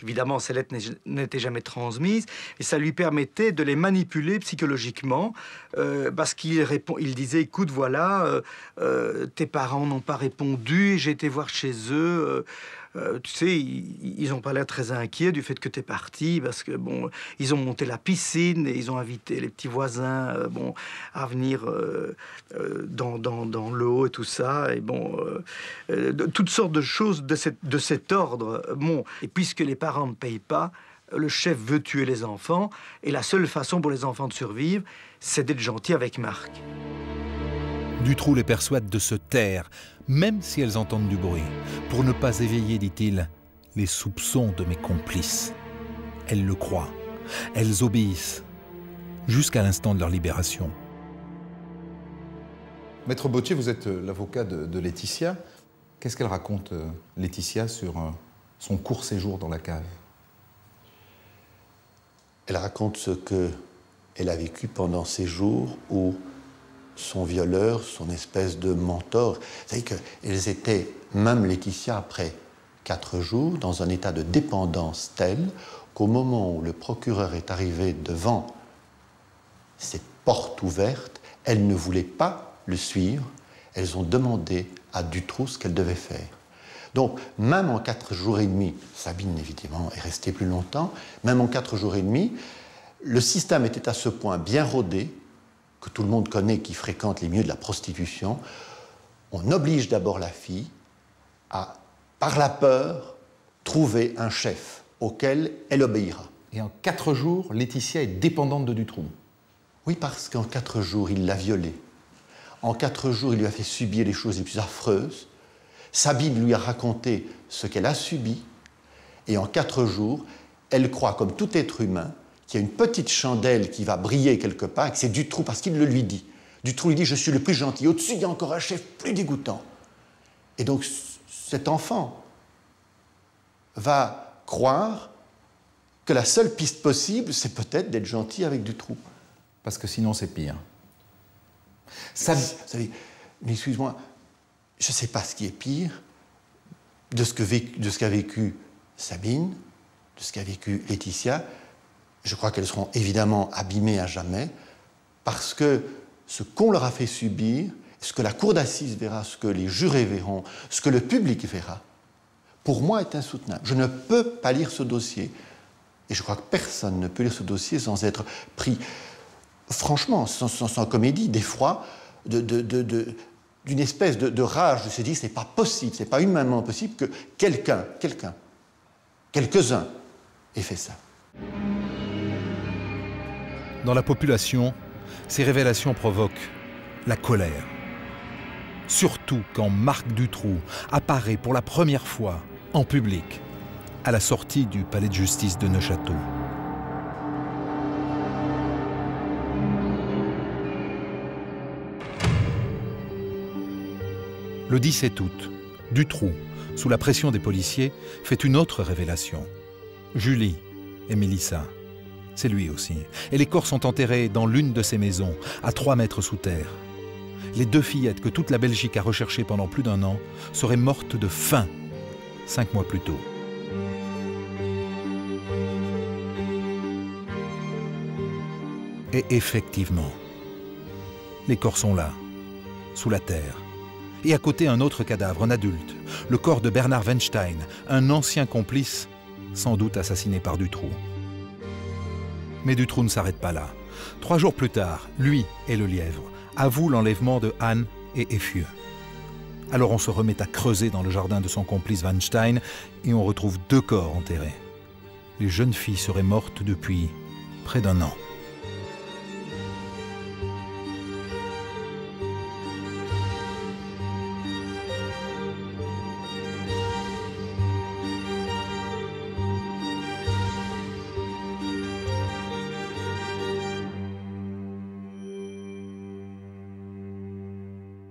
Évidemment, ces lettres n'étaient jamais transmises et ça lui permettait de les manipuler psychologiquement parce qu'il disait, écoute, voilà, tes parents n'ont pas répondu, j'ai été voir chez eux. Tu sais, ils n'ont pas l'air très inquiets du fait que tu es parti parce que, bon, ils ont monté la piscine et ils ont invité les petits voisins à venir dans l'eau et tout ça. Et bon, toutes sortes de choses de cet ordre. Bon, et puisque les parents ne payent pas, le chef veut tuer les enfants et la seule façon pour les enfants de survivre, c'est d'être gentil avec Marc. Dutroux les persuade de se taire, même si elles entendent du bruit, pour ne pas éveiller, dit-il, les soupçons de mes complices. Elles le croient, elles obéissent, jusqu'à l'instant de leur libération. Maître Bottier, vous êtes l'avocat de Laetitia. Qu'est-ce qu'elle raconte, Laetitia, sur son court séjour dans la cave? Elle raconte ce qu'elle a vécu pendant ces jours où son violeur, son espèce de mentor, c'est-à-dire qu'elles étaient, même Laetitia, après 4 jours, dans un état de dépendance tel qu'au moment où le procureur est arrivé devant cette porte ouverte, elles ne voulaient pas le suivre, elles ont demandé à Dutroux ce qu'elle devait faire. Donc, même en 4 jours et demi, Sabine, évidemment, est restée plus longtemps, même en 4 jours et demi, le système était à ce point bien rodé, que tout le monde connaît, qui fréquente les milieux de la prostitution. On oblige d'abord la fille à, par la peur, trouver un chef auquel elle obéira. Et en 4 jours, Laetitia est dépendante de Dutroux. Oui, parce qu'en 4 jours, il l'a violée. En 4 jours, il lui a fait subir les choses les plus affreuses. Sabine lui a raconté ce qu'elle a subi. Et en 4 jours, elle croit, comme tout être humain, qu'il y a une petite chandelle qui va briller quelque part, et que c'est Dutroux, parce qu'il le lui dit. Dutroux lui dit « Je suis le plus gentil. Au-dessus, il y a encore un chef plus dégoûtant. » Et donc, cet enfant va croire que la seule piste possible, c'est peut-être d'être gentil avec Dutroux. Parce que sinon, c'est pire. Vous savez, mais excuse-moi, je ne sais pas ce qui est pire de ce qu'a vécu Sabine, de ce qu'a vécu Laetitia. Je crois qu'elles seront évidemment abîmées à jamais, parce que ce qu'on leur a fait subir, ce que la cour d'assises verra, ce que les jurés verront, ce que le public verra, pour moi est insoutenable. Je ne peux pas lire ce dossier. Et je crois que personne ne peut lire ce dossier sans être pris, franchement, sans comédie, d'effroi, d'une espèce de rage, de se dire c'est pas possible, c'est pas humainement possible que quelques-uns aient fait ça. Dans la population, ces révélations provoquent la colère. Surtout quand Marc Dutroux apparaît pour la première fois en public, à la sortie du palais de justice de Neufchâteau. Le 17 août, Dutroux, sous la pression des policiers, fait une autre révélation. Julie et Mélissa, c'est lui aussi. Et les corps sont enterrés dans l'une de ces maisons, à 3 mètres sous terre. Les 2 fillettes que toute la Belgique a recherchées pendant plus d'1 an seraient mortes de faim 5 mois plus tôt. Et effectivement, les corps sont là, sous la terre. Et à côté, un autre cadavre, un adulte, le corps de Bernard Weinstein, un ancien complice, sans doute assassiné par Dutroux. Mais Dutroux ne s'arrête pas là. 3 jours plus tard, lui et le lièvre avouent l'enlèvement de Anne et Effieux. Alors on se remet à creuser dans le jardin de son complice Weinstein et on retrouve 2 corps enterrés. Les jeunes filles seraient mortes depuis près d'1 an.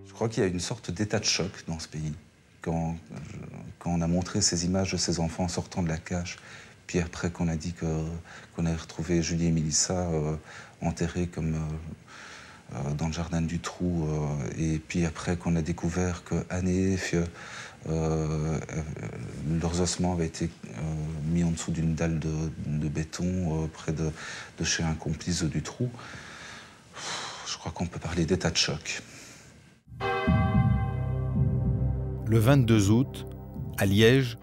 Je crois qu'il y a une sorte d'état de choc dans ce pays. Quand on a montré ces images de ces enfants sortant de la cage, puis après qu'on a dit qu'on avait retrouvé Julie et Mélissa enterrées comme dans le jardin du Trou, et puis après qu'on a découvert que Anne et Effieux, leurs ossements avaient été mis en dessous d'une dalle de béton près de chez un complice du Trou, je crois qu'on peut parler d'état de choc. Le 22 août, à Liège,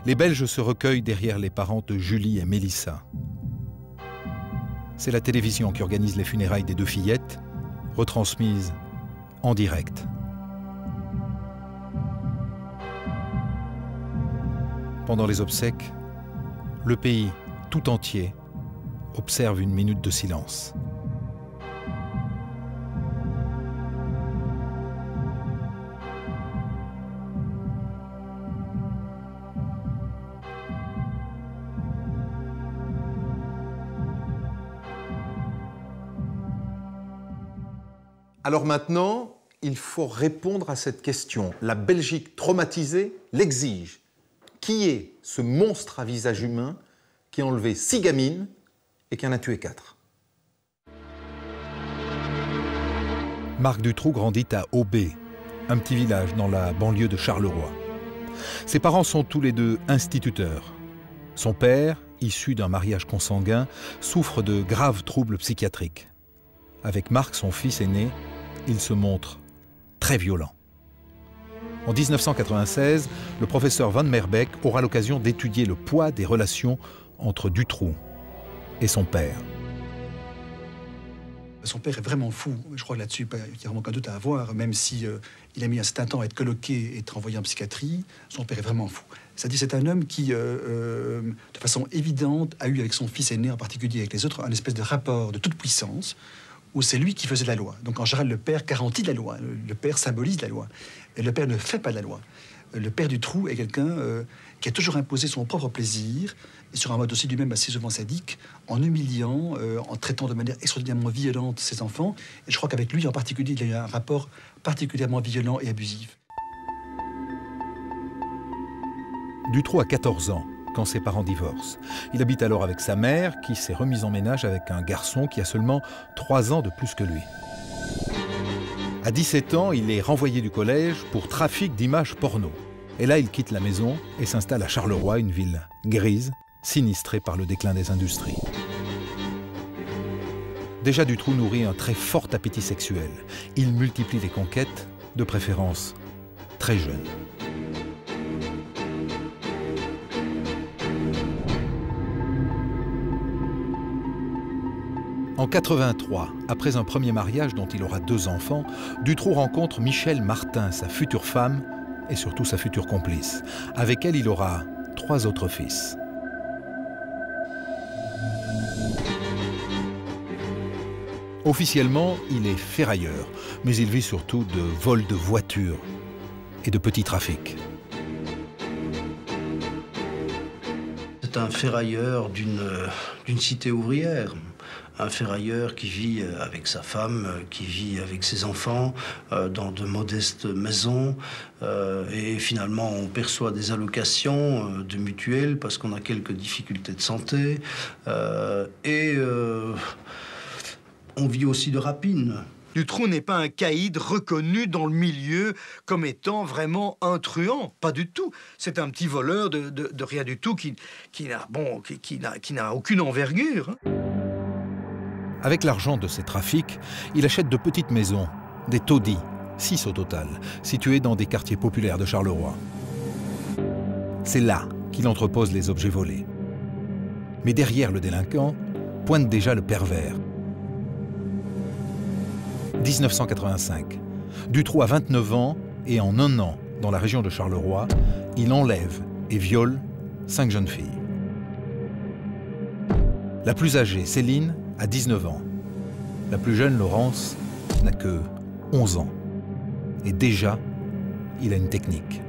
les Belges se recueillent derrière les parents de Julie et Mélissa. C'est la télévision qui organise les funérailles des 2 fillettes, retransmises en direct. Pendant les obsèques, le pays tout entier observe une minute de silence. Alors maintenant, il faut répondre à cette question. La Belgique traumatisée l'exige. Qui est ce monstre à visage humain qui a enlevé 6 gamines et qui en a tué 4? Marc Dutroux grandit à Aubé, un petit village dans la banlieue de Charleroi. Ses parents sont tous les 2 instituteurs. Son père, issu d'un mariage consanguin, souffre de graves troubles psychiatriques. Avec Marc, son fils aîné, il se montre très violent. En 1996, le professeur Van Merbeek aura l'occasion d'étudier le poids des relations entre Dutroux et son père. Son père est vraiment fou. Je crois que là-dessus, il n'y a vraiment aucun doute à avoir, même si il a mis un certain temps à être colloqué et être envoyé en psychiatrie. Son père est vraiment fou. C'est-à-dire c'est un homme qui, de façon évidente, a eu avec son fils aîné, en particulier avec les autres, un espèce de rapport de toute puissance, où c'est lui qui faisait la loi. Donc en général, le père garantit la loi, le père symbolise la loi. Et le père ne fait pas la loi. Le père Dutroux est quelqu'un qui a toujours imposé son propre plaisir, et sur un mode aussi lui-même assez souvent sadique, en humiliant, en traitant de manière extraordinairement violente ses enfants. Et je crois qu'avec lui en particulier, il y a eu un rapport particulièrement violent et abusif. Dutroux a 14 ans quand ses parents divorcent. Il habite alors avec sa mère, qui s'est remise en ménage avec un garçon qui a seulement 3 ans de plus que lui. À 17 ans, il est renvoyé du collège pour trafic d'images porno. Et là, il quitte la maison et s'installe à Charleroi, une ville grise, sinistrée par le déclin des industries. Déjà, Dutroux nourrit un très fort appétit sexuel. Il multiplie les conquêtes, de préférence très jeune. En 83, après un premier mariage dont il aura 2 enfants, Dutroux rencontre Michel Martin, sa future femme et surtout sa future complice. Avec elle, il aura 3 autres fils. Officiellement, il est ferrailleur, mais il vit surtout de vols de voitures et de petits trafics. un ferrailleur d'une cité ouvrière. Un ferrailleur qui vit avec sa femme, qui vit avec ses enfants dans de modestes maisons. Et finalement, on perçoit des allocations de mutuelles parce qu'on a quelques difficultés de santé. On vit aussi de rapines. Dutroux n'est pas un caïd reconnu dans le milieu comme étant vraiment un truand, pas du tout. C'est un petit voleur de rien du tout qui n'a aucune envergure. Avec l'argent de ses trafics, il achète de petites maisons, des taudis, 6 au total, situés dans des quartiers populaires de Charleroi. C'est là qu'il entrepose les objets volés. Mais derrière le délinquant pointe déjà le pervers. 1985. Dutroux a 29 ans et en un an, dans la région de Charleroi, il enlève et viole 5 jeunes filles. La plus âgée, Céline, a 19 ans. La plus jeune, Laurence, n'a que 11 ans. Et déjà, il a une technique.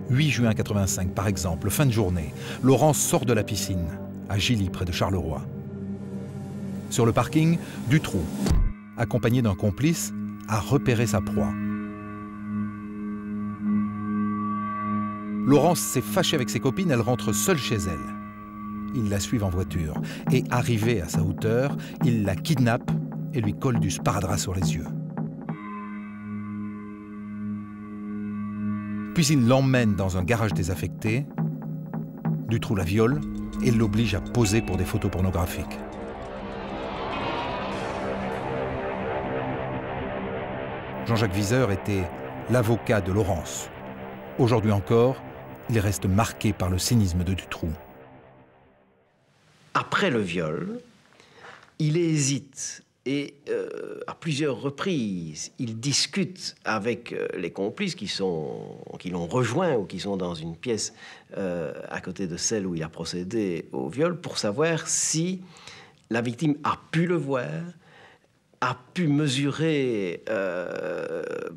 8 juin 85, par exemple, fin de journée, Laurence sort de la piscine, à Gilly, près de Charleroi. Sur le parking, Dutroux, accompagné d'un complice, a repéré sa proie. Laurence s'est fâchée avec ses copines, elle rentre seule chez elle. Ils la suivent en voiture et, arrivé à sa hauteur, il la kidnappe et lui colle du sparadrap sur les yeux. Puis il l'emmène dans un garage désaffecté. Dutroux la viole et l'oblige à poser pour des photos pornographiques. Jean-Jacques Viseur était l'avocat de Laurence. Aujourd'hui encore, il reste marqué par le cynisme de Dutroux. Après le viol, il hésite et à plusieurs reprises, il discute avec les complices qui l'ont rejoint ou qui sont dans une pièce à côté de celle où il a procédé au viol pour savoir si la victime a pu le voir, a pu mesurer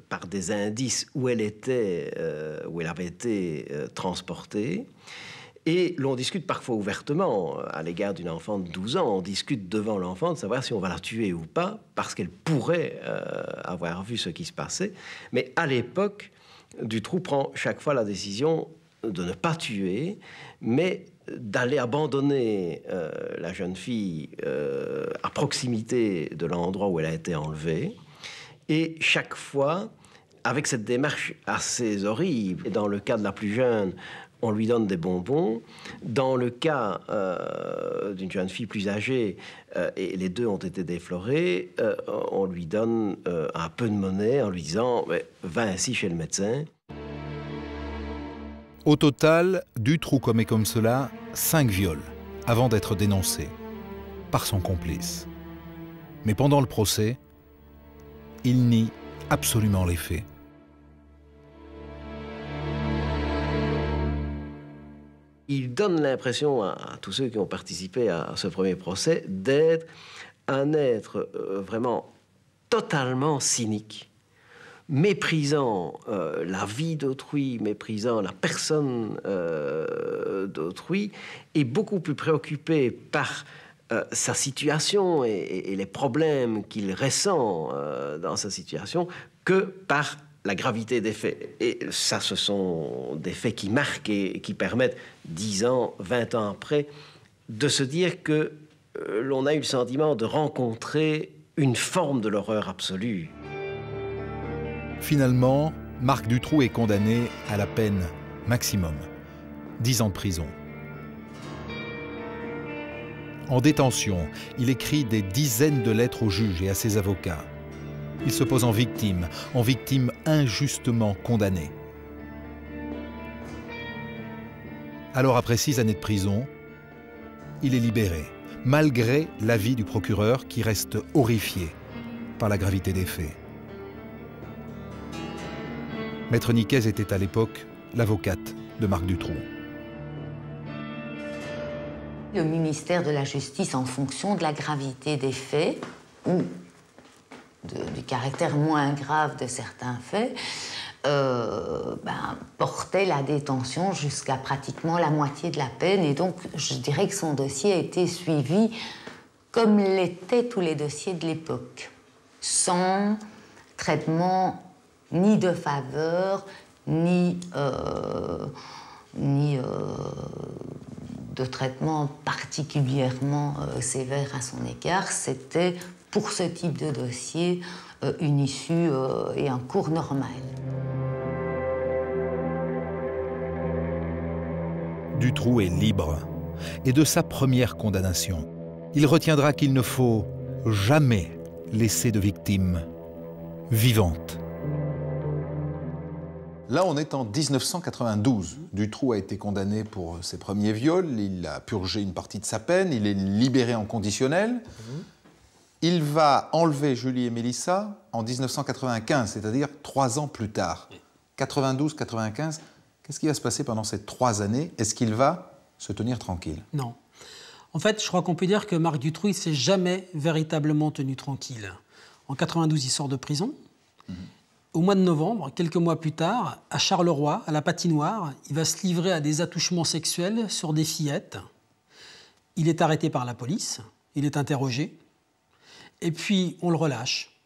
par des indices où elle avait été transportée. Et l'on discute parfois ouvertement à l'égard d'une enfant de 12 ans. On discute devant l'enfant de savoir si on va la tuer ou pas, parce qu'elle pourrait avoir vu ce qui se passait. Mais à l'époque, Dutroux prend chaque fois la décision de ne pas tuer, mais d'aller abandonner la jeune fille à proximité de l'endroit où elle a été enlevée. Et chaque fois, avec cette démarche assez horrible, et dans le cas de la plus jeune, on lui donne des bonbons. Dans le cas d'une jeune fille plus âgée, et les deux ont été déflorés, on lui donne un peu de monnaie en lui disant « va ainsi chez le médecin ». Au total, Dutroux commet comme cela 5 viols avant d'être dénoncé par son complice. Mais pendant le procès, il nie absolument les faits. Il donne l'impression à tous ceux qui ont participé à ce premier procès d'être un être vraiment totalement cynique, méprisant la vie d'autrui, méprisant la personne d'autrui, et beaucoup plus préoccupé par sa situation et les problèmes qu'il ressent dans sa situation que par la gravité des faits. Et ça, ce sont des faits qui marquent et qui permettent, 10 ans, 20 ans après, de se dire que l'on a eu le sentiment de rencontrer une forme de l'horreur absolue. Finalement, Marc Dutroux est condamné à la peine maximum, 10 ans de prison. En détention, il écrit des dizaines de lettres aux juges et à ses avocats. Il se pose en victime injustement condamnée. Alors, après 6 années de prison, il est libéré, malgré l'avis du procureur qui reste horrifié par la gravité des faits. Maître Nicaise était à l'époque l'avocate de Marc Dutroux. Le ministère de la Justice, en fonction de la gravité des faits, ou du caractère moins grave de certains faits, portait la détention jusqu'à pratiquement la moitié de la peine. Et donc, je dirais que son dossier a été suivi comme l'étaient tous les dossiers de l'époque, sans traitement ni de faveur, ni de traitement particulièrement sévère à son égard. C'était, pour ce type de dossier, une issue et un cours normal. Dutroux est libre. Et de sa première condamnation, il retiendra qu'il ne faut jamais laisser de victime vivante. Là, on est en 1992. Dutroux a été condamné pour ses premiers viols. Il a purgé une partie de sa peine. Il est libéré en conditionnel. Il va enlever Julie et Mélissa en 1995, c'est-à-dire 3 ans plus tard. 92-95, qu'est-ce qui va se passer pendant ces 3 années? Est-ce qu'il va se tenir tranquille? Non. En fait, je crois qu'on peut dire que Marc Dutroux ne s'est jamais véritablement tenu tranquille. En 92, il sort de prison. Au mois de novembre, quelques mois plus tard, à Charleroi, à la patinoire, il va se livrer à des attouchements sexuels sur des fillettes. Il est arrêté par la police, il est interrogé, et puis on le relâche,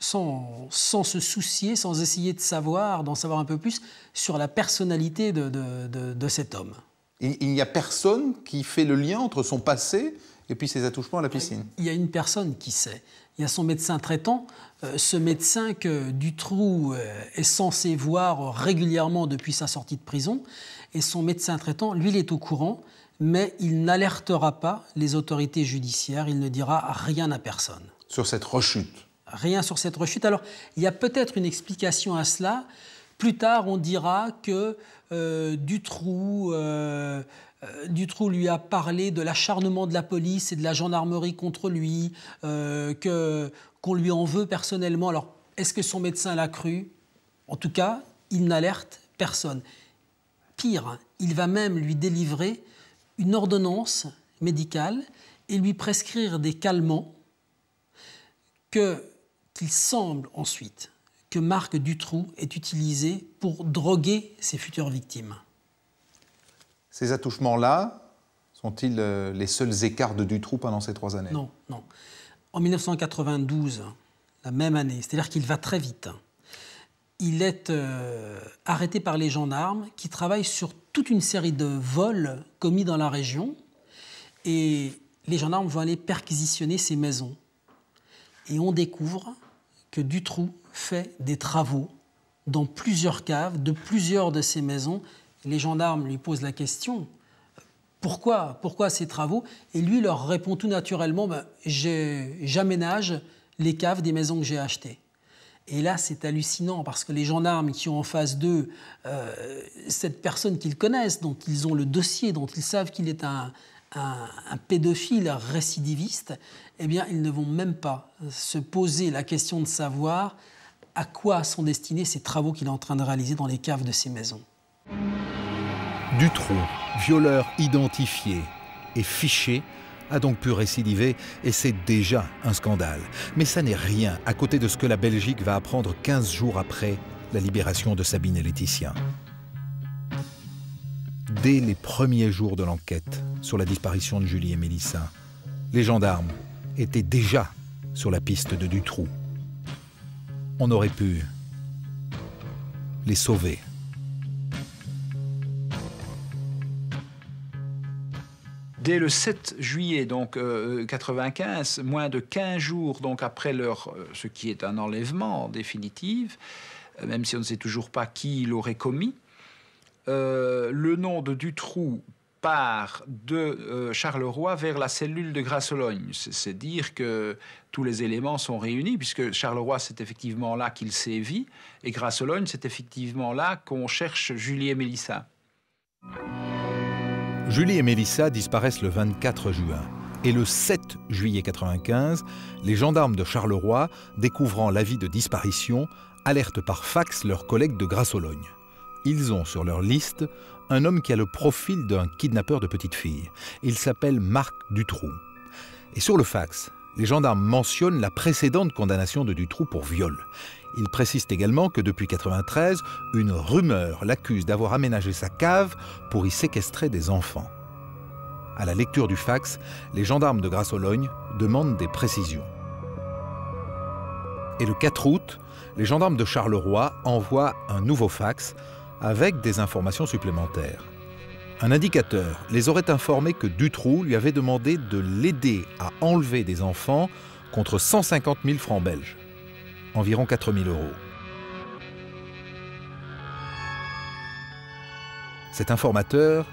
sans se soucier, sans essayer de savoir, d'en savoir un peu plus sur la personnalité de cet homme. Il n'y a personne qui fait le lien entre son passé et puis ses attouchements à la piscine? Il y a une personne qui sait. Il y a son médecin traitant, ce médecin que Dutroux est censé voir régulièrement depuis sa sortie de prison. Et son médecin traitant, lui, il est au courant, mais il n'alertera pas les autorités judiciaires, il ne dira rien à personne. Sur cette rechute? Rien sur cette rechute. Alors, il y a peut-être une explication à cela. Plus tard, on dira que Dutroux lui a parlé de l'acharnement de la police et de la gendarmerie contre lui, qu'on lui en veut personnellement. Alors, est-ce que son médecin l'a cru? En tout cas, il n'alerte personne. Pire, il va même lui délivrer une ordonnance médicale et lui prescrire des calmants qu'il semble ensuite que Marc Dutroux ait utilisé pour droguer ses futures victimes. Ces attouchements-là sont-ils les seuls écarts de Dutroux pendant ces 3 années? Non, non. En 1992, la même année, c'est-à-dire qu'il va très vite, il est arrêté par les gendarmes qui travaillent sur toute une série de vols commis dans la région. Et les gendarmes vont aller perquisitionner ces maisons. Et on découvre que Dutroux fait des travaux dans plusieurs caves de plusieurs de ces maisons. Les gendarmes lui posent la question, pourquoi ces travaux? Et lui leur répond tout naturellement, j'aménage les caves des maisons que j'ai achetées. Et là, c'est hallucinant parce que les gendarmes qui ont en face d'eux cette personne qu'ils connaissent, dont ils ont le dossier, dont ils savent qu'il est un pédophile récidiviste, eh bien, ils ne vont même pas se poser la question de savoir à quoi sont destinés ces travaux qu'il est en train de réaliser dans les caves de ces maisons. Dutroux, violeur identifié et fiché, a donc pu récidiver et c'est déjà un scandale. Mais ça n'est rien à côté de ce que la Belgique va apprendre 15 jours après la libération de Sabine et Laetitia. Dès les premiers jours de l'enquête sur la disparition de Julie et Mélissa, les gendarmes étaient déjà sur la piste de Dutroux. On aurait pu les sauver. Dès le 7 juillet donc 95, moins de 15 jours donc après ce qui est un enlèvement en définitive, même si on ne sait toujours pas qui l'aurait commis, le nom de Dutroux part de Charleroi vers la cellule de Grassologne. C'est dire que tous les éléments sont réunis, puisque Charleroi, c'est effectivement là qu'il sévit, et Grassologne, c'est effectivement là qu'on cherche Julie et Mélissa. Julie et Mélissa disparaissent le 24 juin. Et le 7 juillet 95, les gendarmes de Charleroi, découvrant l'avis de disparition, alertent par fax leurs collègues de Grassologne. Ils ont sur leur liste un homme qui a le profil d'un kidnappeur de petites filles. Il s'appelle Marc Dutroux. Et sur le fax, les gendarmes mentionnent la précédente condamnation de Dutroux pour viol. Ils précisent également que depuis 1993, une rumeur l'accuse d'avoir aménagé sa cave pour y séquestrer des enfants. À la lecture du fax, les gendarmes de Grasse-Ologne demandent des précisions. Et le 4 août, les gendarmes de Charleroi envoient un nouveau fax avec des informations supplémentaires. Un indicateur les aurait informés que Dutroux lui avait demandé de l'aider à enlever des enfants contre 150 000 francs belges, environ 4 000 €. Cet informateur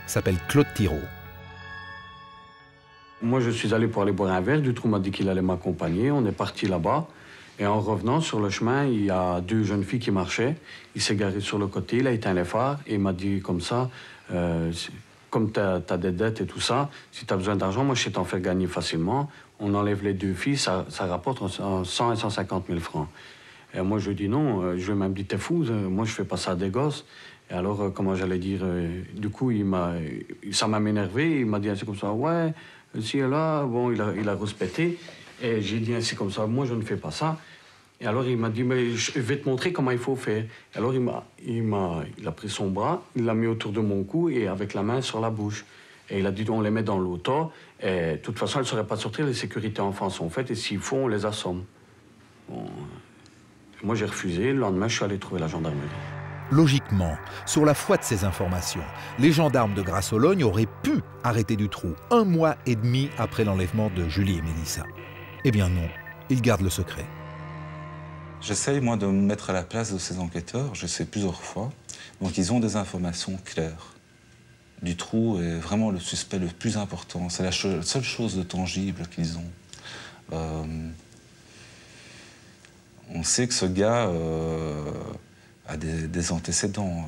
s'appelle Claude Thiraud. Moi, je suis allé pour aller boire un verre. Dutroux m'a dit qu'il allait m'accompagner. On est parti là-bas. Et en revenant sur le chemin, il y a 2 jeunes filles qui marchaient. Il s'est garé sur le côté, il a éteint les phares et il m'a dit comme ça, comme tu as des dettes et tout ça, si tu as besoin d'argent, moi je sais t'en faire gagner facilement. On enlève les 2 filles, ça rapporte 100 et 150 000 francs. Et moi je lui dis non, je lui ai même dit t'es fou, moi je fais pas ça à des gosses. Et alors, comment j'allais dire, du coup, ça m'a énervé, il m'a dit ainsi comme ça, ouais, si et là, bon, il a rouspété. Et j'ai dit ainsi comme ça, moi je ne fais pas ça. Et alors il m'a dit, mais je vais te montrer comment il faut faire. Et alors il a pris son bras, il l'a mis autour de mon cou et avec la main sur la bouche. Et il a dit, on les met dans l'auto. Et de toute façon, elles ne sauraient pas sortir, les sécurités enfants sont faites. Et s'il faut, on les assomme. Bon. Moi j'ai refusé, le lendemain je suis allé trouver la gendarmerie. Logiquement, sur la foi de ces informations, les gendarmes de Grasse-Ologne auraient pu arrêter Dutroux 1 mois et demi après l'enlèvement de Julie et Mélissa. Eh bien non, ils gardent le secret. J'essaye, moi, de me mettre à la place de ces enquêteurs, je sais plusieurs fois. Donc ils ont des informations claires. Dutroux est vraiment le suspect le plus important. C'est la seule chose de tangible qu'ils ont. On sait que ce gars a des antécédents.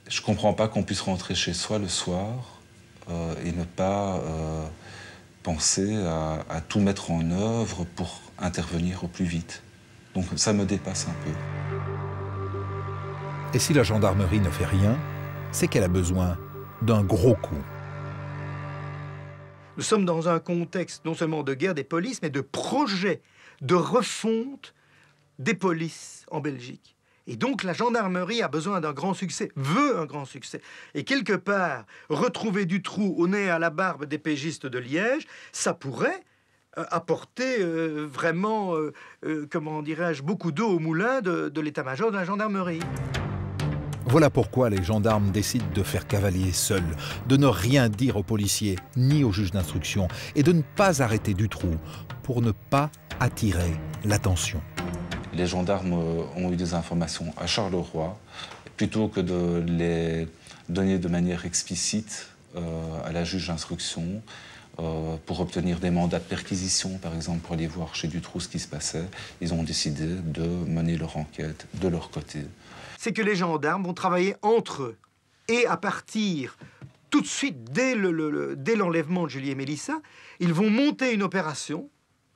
Je ne comprends pas qu'on puisse rentrer chez soi le soir et ne pas penser à tout mettre en œuvre pour intervenir au plus vite. Donc ça me dépasse un peu. Et si la gendarmerie ne fait rien, c'est qu'elle a besoin d'un gros coup. Nous sommes dans un contexte non seulement de guerre des polices, mais de projet de refonte des polices en Belgique. Et donc la gendarmerie a besoin d'un grand succès, veut un grand succès. Et quelque part, retrouver Dutroux au nez à la barbe des pégistes de Liège, ça pourrait apporter vraiment, comment dirais-je, beaucoup d'eau au moulin de l'état-major de la gendarmerie. Voilà pourquoi les gendarmes décident de faire cavalier seuls, de ne rien dire aux policiers ni aux juges d'instruction et de ne pas arrêter Dutroux pour ne pas attirer l'attention. Les gendarmes ont eu des informations à Charleroi, plutôt que de les donner de manière explicite à la juge d'instruction, pour obtenir des mandats de perquisition, par exemple, pour aller voir chez Dutroux ce qui se passait. Ils ont décidé de mener leur enquête de leur côté. C'est que les gendarmes vont travailler entre eux. Et à partir, tout de suite, dès l'enlèvement de Julie et Mélissa, ils vont monter une opération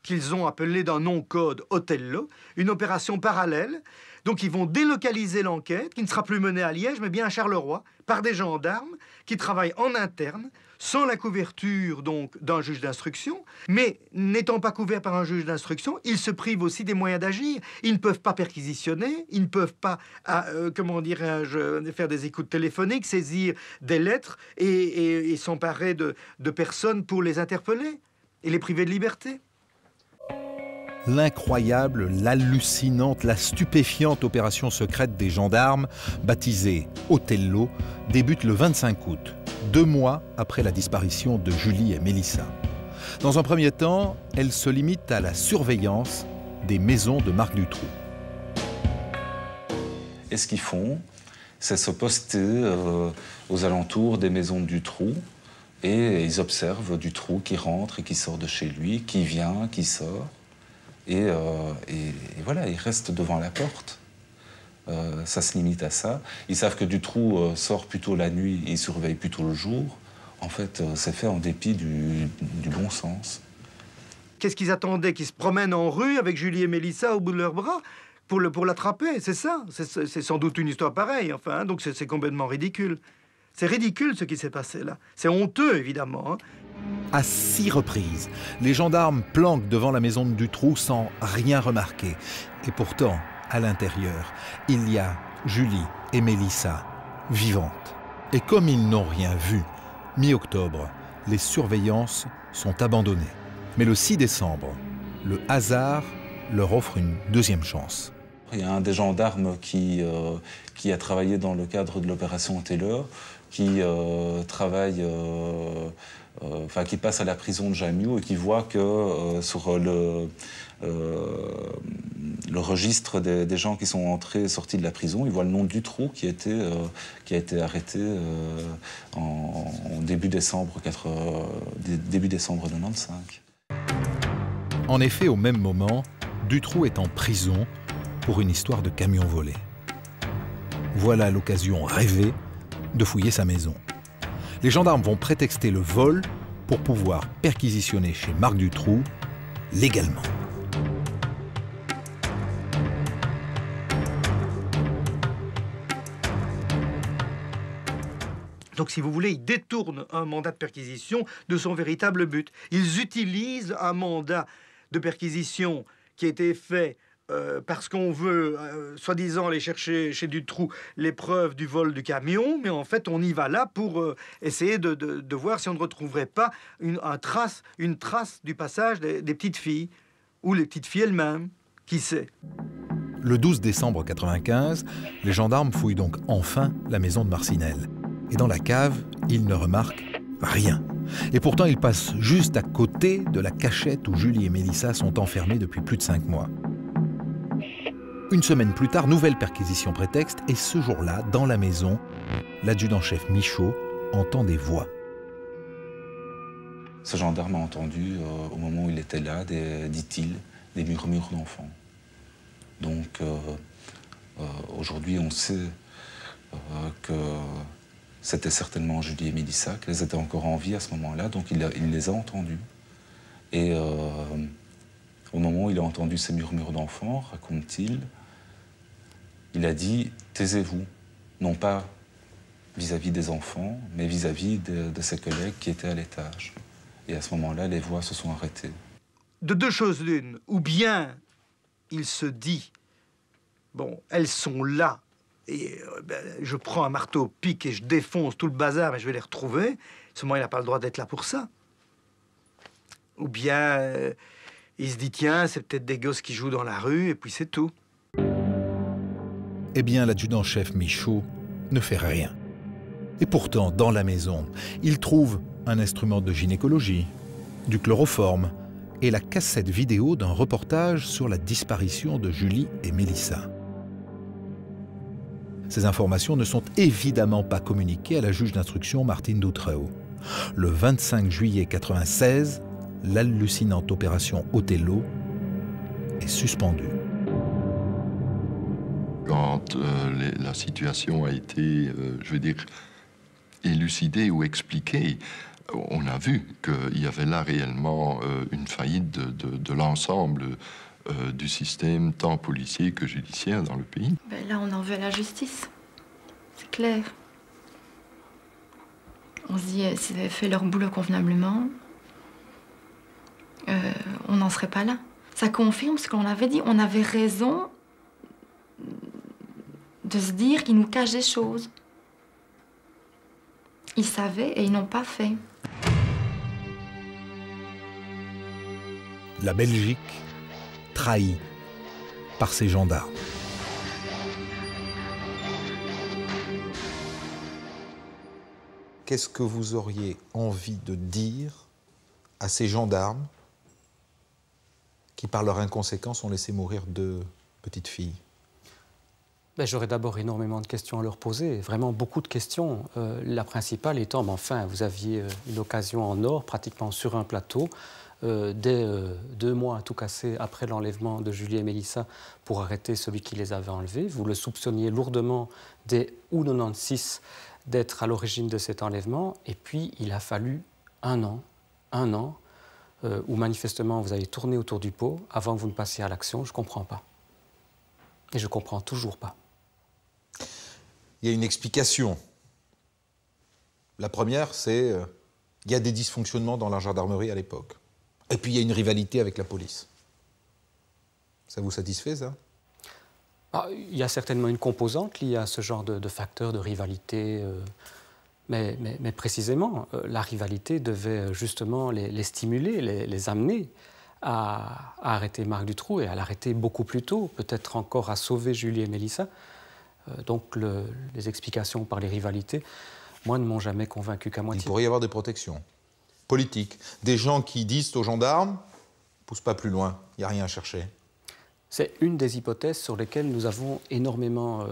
qu'ils ont appelée d'un nom code Othello, une opération parallèle. Donc ils vont délocaliser l'enquête, qui ne sera plus menée à Liège, mais bien à Charleroi, par des gendarmes qui travaillent en interne, sans la couverture donc d'un juge d'instruction, mais n'étant pas couverts par un juge d'instruction, ils se privent aussi des moyens d'agir. Ils ne peuvent pas perquisitionner, ils ne peuvent pas, comment dirais-je, faire des écoutes téléphoniques, saisir des lettres et s'emparer de personnes pour les interpeller et les priver de liberté. L'incroyable, l'hallucinante, la stupéfiante opération secrète des gendarmes, baptisée Othello, débute le 25 août, 2 mois après la disparition de Julie et Mélissa. Dans un premier temps, elle se limite à la surveillance des maisons de Marc Dutroux. Et ce qu'ils font, c'est se poster aux alentours des maisons de Dutroux, et ils observent Dutroux qui rentre et qui sort de chez lui, qui vient, qui sort. Et voilà, ils restent devant la porte. Ça se limite à ça. Ils savent que Dutroux sort plutôt la nuit et il surveille plutôt le jour. En fait, c'est fait en dépit du bon sens. Qu'est-ce qu'ils attendaient? Qu'ils se promènent en rue avec Julie et Mélissa au bout de leurs bras pour l'attraper? C'est ça. C'est sans doute une histoire pareille. Enfin, hein, donc c'est complètement ridicule. C'est ridicule ce qui s'est passé là. C'est honteux, évidemment. Hein. À 6 reprises, les gendarmes planquent devant la maison de Dutroux sans rien remarquer. Et pourtant, à l'intérieur, il y a Julie et Mélissa, vivantes. Et comme ils n'ont rien vu, mi-octobre, les surveillances sont abandonnées. Mais le 6 décembre, le hasard leur offre une deuxième chance. Il y a un des gendarmes qui a travaillé dans le cadre de l'opération Taylor, qui travaille, qui passe à la prison de Jamiou et qui voit que sur le registre des gens qui sont entrés et sortis de la prison, il voit le nom de Dutroux qui a été arrêté en début décembre 95. En effet, au même moment, Dutroux est en prison pour une histoire de camion volé. Voilà l'occasion rêvée de fouiller sa maison. Les gendarmes vont prétexter le vol pour pouvoir perquisitionner chez Marc Dutroux légalement. Donc, si vous voulez, ils détournent un mandat de perquisition de son véritable but. Ils utilisent un mandat de perquisition qui a été fait parce qu'on veut, soi-disant, aller chercher chez Dutroux les preuves du vol du camion, mais en fait, on y va là pour essayer de voir si on ne retrouverait pas une trace du passage des petites filles, ou les petites filles elles-mêmes, qui sait. Le 12 décembre 95, les gendarmes fouillent donc enfin la maison de Marcinelle. Et dans la cave, ils ne remarquent rien. Et pourtant, ils passent juste à côté de la cachette où Julie et Mélissa sont enfermées depuis plus de 5 mois. Une semaine plus tard, nouvelle perquisition prétexte, et ce jour-là, dans la maison, l'adjudant-chef Michaud entend des voix. Ce gendarme a entendu, au moment où il était là, dit-il, des murmures d'enfants. Donc, aujourd'hui, on sait que c'était certainement Julie et Mélissa, qu'elles étaient encore en vie à ce moment-là, donc il les a entendues. Et au moment où il a entendu ces murmures d'enfants, raconte-t-il, il a dit « taisez-vous », non pas vis-à-vis des enfants, mais vis-à-vis de ses collègues qui étaient à l'étage. Et à ce moment-là, les voix se sont arrêtées. De deux choses l'une, ou bien il se dit « bon, elles sont là, et je prends un marteau-pic et je défonce tout le bazar, mais je vais les retrouver », seulement il n'a pas le droit d'être là pour ça. Ou bien il se dit, tiens, c'est peut-être des gosses qui jouent dans la rue, et puis c'est tout. Eh bien, l'adjudant-chef Michaud ne fait rien. Et pourtant, dans la maison, il trouve un instrument de gynécologie, du chloroforme et la cassette vidéo d'un reportage sur la disparition de Julie et Mélissa. Ces informations ne sont évidemment pas communiquées à la juge d'instruction Martine Doutreau. Le 25 juillet 1996, l'hallucinante opération Othello est suspendue. Quand la situation a été, je veux dire, élucidée ou expliquée, on a vu qu'il y avait là réellement une faillite de l'ensemble du système, tant policier que judiciaire dans le pays. Ben là, on en veut à la justice. C'est clair. On se dit, s'ils avaient fait leur boulot convenablement, on n'en serait pas là. Ça confirme ce qu'on avait dit. On avait raison de se dire qu'ils nous cachent des choses. Ils savaient et ils n'ont pas fait. La Belgique trahie par ses gendarmes. Qu'est-ce que vous auriez envie de dire à ces gendarmes qui, par leur inconséquence, ont laissé mourir 2 petites filles? J'aurais d'abord énormément de questions à leur poser, vraiment beaucoup de questions. La principale étant, mais enfin, vous aviez une occasion en or, pratiquement sur un plateau, dès 2 mois à tout casser après l'enlèvement de Julie et Mélissa pour arrêter celui qui les avait enlevés. Vous le soupçonniez lourdement dès août 96 d'être à l'origine de cet enlèvement. Et puis, il a fallu un an, où manifestement vous avez tourné autour du pot avant que vous ne passiez à l'action. Je ne comprends pas. Et je ne comprends toujours pas. Il y a une explication. La première, c'est Il y a des dysfonctionnements dans la gendarmerie à l'époque. Et puis il y a une rivalité avec la police. Ça vous satisfait, ça? Il y a certainement une composante liée à ce genre de facteurs de rivalité. Mais précisément, la rivalité devait justement les stimuler, les amener à arrêter Marc Dutroux et à l'arrêter beaucoup plus tôt, peut-être encore à sauver Julie et Mélissa. Donc les explications par les rivalités, moi, ne m'ont jamais convaincu qu'à moitié. Il pourrait y avoir des protections politiques. Des gens qui disent aux gendarmes, pousse pas plus loin, il n'y a rien à chercher. C'est une des hypothèses sur lesquelles nous avons énormément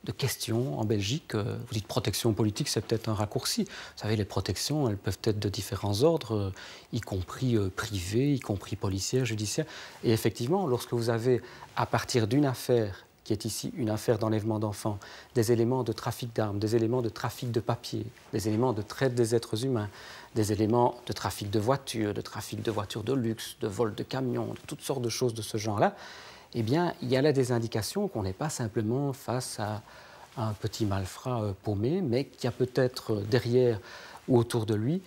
de questions en Belgique. Vous dites protection politique, c'est peut-être un raccourci. Vous savez, les protections, elles peuvent être de différents ordres, y compris privées, y compris policières, judiciaires. Et effectivement, lorsque vous avez, à partir d'une affaire, qui est ici une affaire d'enlèvement d'enfants, des éléments de trafic d'armes, des éléments de trafic de papier, des éléments de traite des êtres humains, des éléments de trafic de voitures de luxe, de vol de camions, de toutes sortes de choses de ce genre-là, eh bien, il y a là des indications qu'on n'est pas simplement face à un petit malfrat paumé, mais qu'il y a peut-être derrière ou autour de lui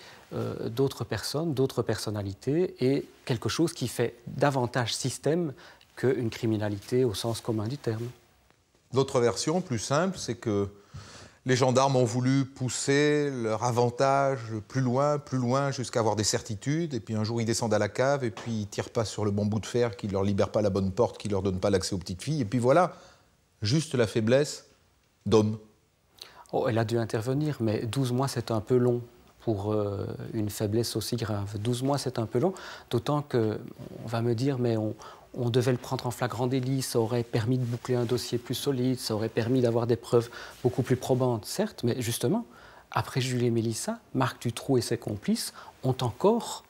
d'autres personnes, d'autres personnalités, et quelque chose qui fait davantage système qu'une criminalité au sens commun du terme. L'autre version, plus simple, c'est que les gendarmes ont voulu pousser leur avantage plus loin, jusqu'à avoir des certitudes. Et puis un jour, ils descendent à la cave et puis ils ne tirent pas sur le bon bout de fer qui ne leur libère pas la bonne porte, qui ne leur donne pas l'accès aux petites filles. Et puis voilà, juste la faiblesse d'homme. Oh, elle a dû intervenir, mais 12 mois, c'est un peu long pour une faiblesse aussi grave. 12 mois, c'est un peu long, d'autant qu'on va me dire, mais on devait le prendre en flagrant délit, ça aurait permis de boucler un dossier plus solide, ça aurait permis d'avoir des preuves beaucoup plus probantes, certes, mais justement, après Julie et Mélissa, Marc Dutroux et ses complices ont encore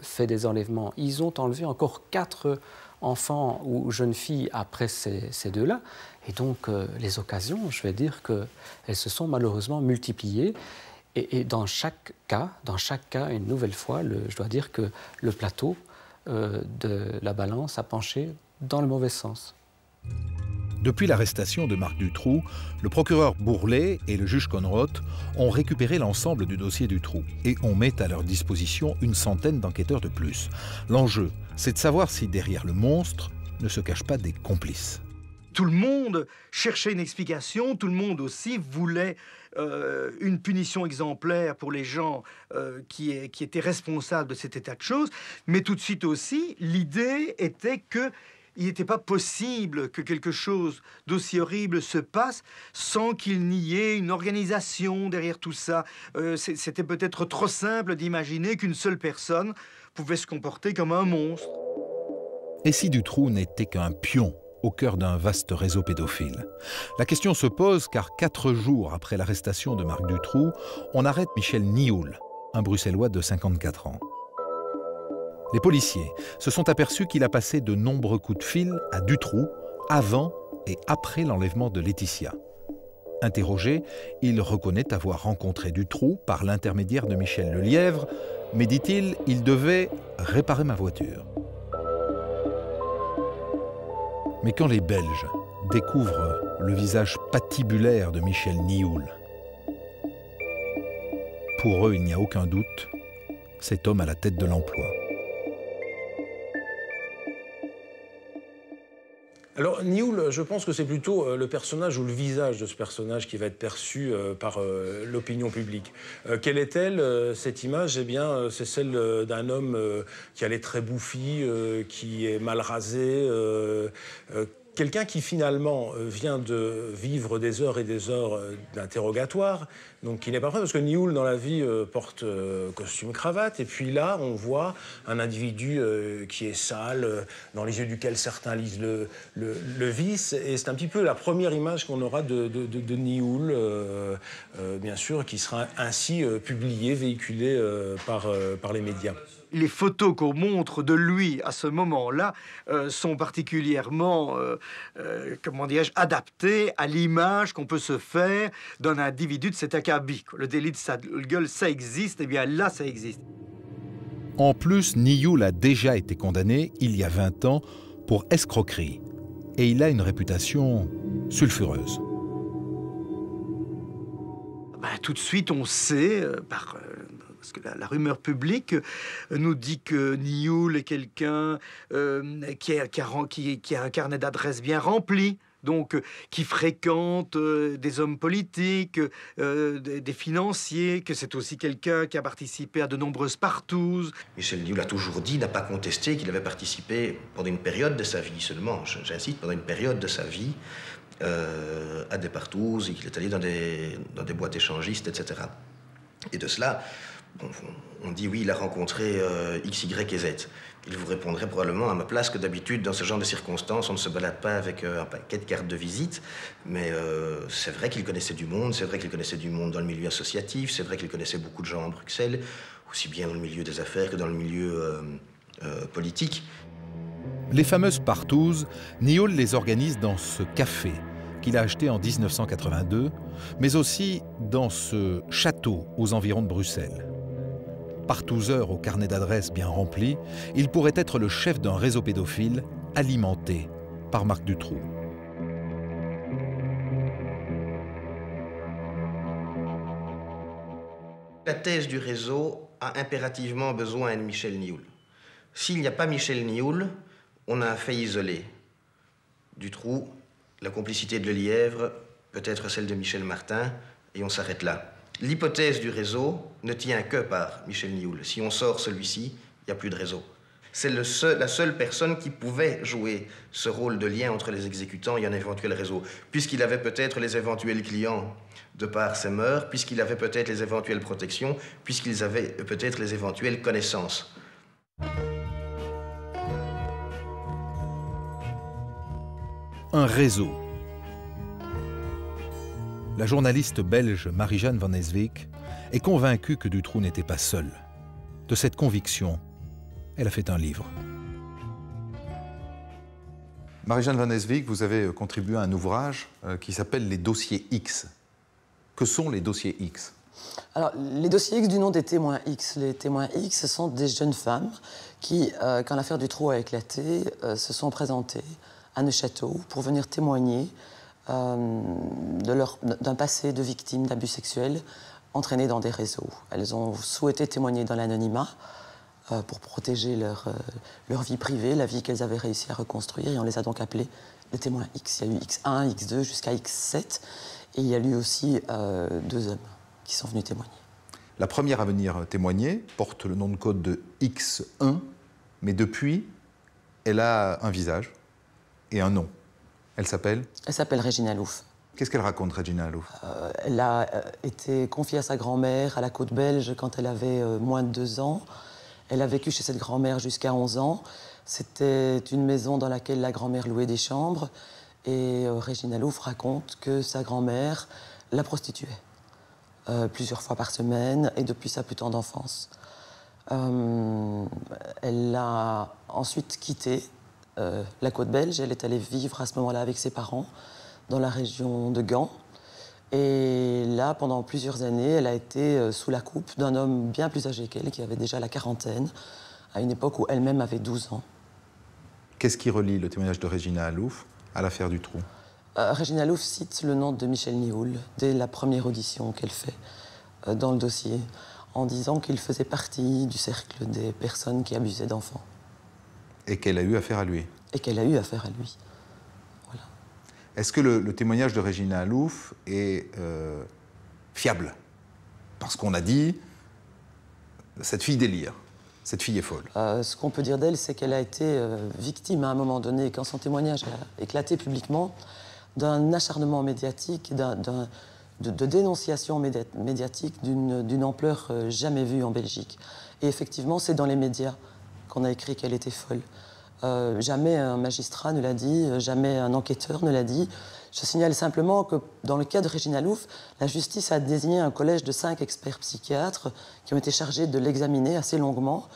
fait des enlèvements. Ils ont enlevé encore 4 enfants ou jeunes filles après ces deux-là. Et donc, les occasions, je vais dire qu'elles se sont malheureusement multipliées. Et dans chaque cas, une nouvelle fois, je dois dire que le plateau de la balance a penché dans le mauvais sens. Depuis l'arrestation de Marc Dutroux, le procureur Bourlet et le juge Conroth ont récupéré l'ensemble du dossier Dutroux et on met à leur disposition une centaine d'enquêteurs de plus. L'enjeu, c'est de savoir si derrière le monstre ne se cachent pas des complices. Tout le monde cherchait une explication, tout le monde aussi voulait une punition exemplaire pour les gens qui étaient responsables de cet état de choses, mais tout de suite aussi, l'idée était qu'il n'était pas possible que quelque chose d'aussi horrible se passe sans qu'il n'y ait une organisation derrière tout ça. C'était peut-être trop simple d'imaginer qu'une seule personne pouvait se comporter comme un monstre. Et si Dutroux n'était qu'un pion au cœur d'un vaste réseau pédophile? La question se pose car 4 jours après l'arrestation de Marc Dutroux, on arrête Michel Nioul, un Bruxellois de 54 ans. Les policiers se sont aperçus qu'il a passé de nombreux coups de fil à Dutroux avant et après l'enlèvement de Laetitia. Interrogé, il reconnaît avoir rencontré Dutroux par l'intermédiaire de Michel Lelièvre, mais dit-il, il devait réparer ma voiture. Mais quand les Belges découvrent le visage patibulaire de Michel Nioul, pour eux, il n'y a aucun doute, cet homme à la tête de l'emploi. Alors, Nioul, je pense que c'est plutôt le personnage ou le visage de ce personnage qui va être perçu par l'opinion publique. Quelle est-elle, cette image? Eh bien, c'est celle d'un homme qui a les traits bouffis, qui est mal rasé, quelqu'un qui finalement vient de vivre des heures et des heures d'interrogatoire, donc qui n'est pas prêt, parce que Nioul dans la vie porte costume cravate, et puis là on voit un individu qui est sale, dans les yeux duquel certains lisent le vice, et c'est un petit peu la première image qu'on aura de Nioul, bien sûr, qui sera ainsi publiée, véhiculée par les médias. Les photos qu'on montre de lui à ce moment-là sont particulièrement, comment dirais-je, adaptées à l'image qu'on peut se faire d'un individu de cet acabit. Le délit de sale gueule, ça existe, et bien là, ça existe. En plus, Nioul a déjà été condamné, il y a 20 ans, pour escroquerie. Et il a une réputation sulfureuse. Ben, tout de suite, on sait, Parce que la rumeur publique nous dit que Nioul est quelqu'un qui a un carnet d'adresses bien rempli, donc qui fréquente des hommes politiques, des financiers, que c'est aussi quelqu'un qui a participé à de nombreuses partouzes. Michel Nioul a toujours dit, n'a pas contesté qu'il avait participé pendant une période de sa vie seulement, j'insiste, pendant une période de sa vie, à des partouzes, et qu'il est allé dans des boîtes échangistes, etc. Et de cela, on dit oui, il a rencontré X, Y et Z. Il vous répondrait probablement à ma place que d'habitude, dans ce genre de circonstances, on ne se balade pas avec un paquet de cartes de visite, mais c'est vrai qu'il connaissait du monde, c'est vrai qu'il connaissait du monde dans le milieu associatif, c'est vrai qu'il connaissait beaucoup de gens à Bruxelles, aussi bien dans le milieu des affaires que dans le milieu politique. Les fameuses partouzes, Nioul les organise dans ce café qu'il a acheté en 1982, mais aussi dans ce château aux environs de Bruxelles. Partouzeur au carnet d'adresses bien rempli, il pourrait être le chef d'un réseau pédophile alimenté par Marc Dutroux. La thèse du réseau a impérativement besoin de Michel Nioul. S'il n'y a pas Michel Nioul, on a un fait isolé. Dutroux, la complicité de Lelièvre, peut-être celle de Michel Martin, et on s'arrête là. L'hypothèse du réseau ne tient que par Michel Nioul. Si on sort celui-ci, il n'y a plus de réseau. C'est la seule personne qui pouvait jouer ce rôle de lien entre les exécutants et un éventuel réseau, puisqu'il avait peut-être les éventuels clients de par ses mœurs, puisqu'il avait peut-être les éventuelles protections, puisqu'ils avaient peut-être les éventuelles connaissances. Un réseau. La journaliste belge Marie-Jeanne Van Eswijk est convaincue que Dutroux n'était pas seul. De cette conviction, elle a fait un livre. Marie-Jeanne Van Eswijk, vous avez contribué à un ouvrage qui s'appelle Les dossiers X. Que sont les dossiers X? Alors, les dossiers X du nom des témoins X. Les témoins X, ce sont des jeunes femmes qui, quand l'affaire Dutroux a éclaté, se sont présentées à Neuchâtel pour venir témoigner d'un passé de victimes d'abus sexuels entraînées dans des réseaux. Elles ont souhaité témoigner dans l'anonymat pour protéger leur vie privée, la vie qu'elles avaient réussi à reconstruire, et on les a donc appelés les témoins X. Il y a eu X1, X2 jusqu'à X7, et il y a eu aussi 2 hommes qui sont venus témoigner. La première à venir témoigner porte le nom de code de X1, mais depuis, elle a un visage et un nom. Elle s'appelle? Elle s'appelle Régina Louf. Qu'est-ce qu'elle raconte, Régina Louf? Elle a été confiée à sa grand-mère à la côte belge quand elle avait moins de 2 ans. Elle a vécu chez cette grand-mère jusqu'à 11 ans. C'était une maison dans laquelle la grand-mère louait des chambres. Et Régina Louf raconte que sa grand-mère la prostituait plusieurs fois par semaine et depuis sa plus tendre enfance. Elle a ensuite quitté la côte belge. Elle est allée vivre à ce moment-là avec ses parents dans la région de Gand. Et là, pendant plusieurs années, elle a été sous la coupe d'un homme bien plus âgé qu'elle, qui avait déjà la quarantaine, à une époque où elle-même avait 12 ans. Qu'est-ce qui relie le témoignage de Régina Louf à l'affaire Dutroux? Régina Louf cite le nom de Michel Nioul dès la première audition qu'elle fait dans le dossier, en disant qu'il faisait partie du cercle des personnes qui abusaient d'enfants. Et qu'elle a eu affaire à lui. Et qu'elle a eu affaire à lui. Voilà. Est-ce que le témoignage de Régina Louf est fiable? Parce qu'on a dit, cette fille délire, cette fille est folle. Ce qu'on peut dire d'elle, c'est qu'elle a été victime à un moment donné, quand son témoignage a éclaté publiquement, d'un acharnement médiatique, de dénonciation médiatique d'une ampleur jamais vue en Belgique. Et effectivement, c'est dans les médias qu'on a écrit qu'elle était folle. Jamais un magistrat ne l'a dit, jamais un enquêteur ne l'a dit. Je signale simplement que dans le cas de Régina Louf, la justice a désigné un collège de 5 experts psychiatres qui ont été chargés de l'examiner assez longuement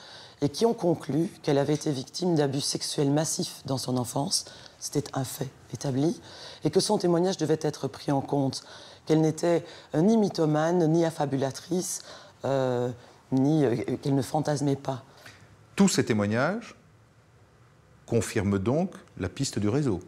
et qui ont conclu qu'elle avait été victime d'abus sexuels massifs dans son enfance. C'était un fait établi, et que son témoignage devait être pris en compte, qu'elle n'était ni mythomane, ni affabulatrice, ni qu'elle ne fantasmait pas. Tous ces témoignages confirment donc la piste du réseau.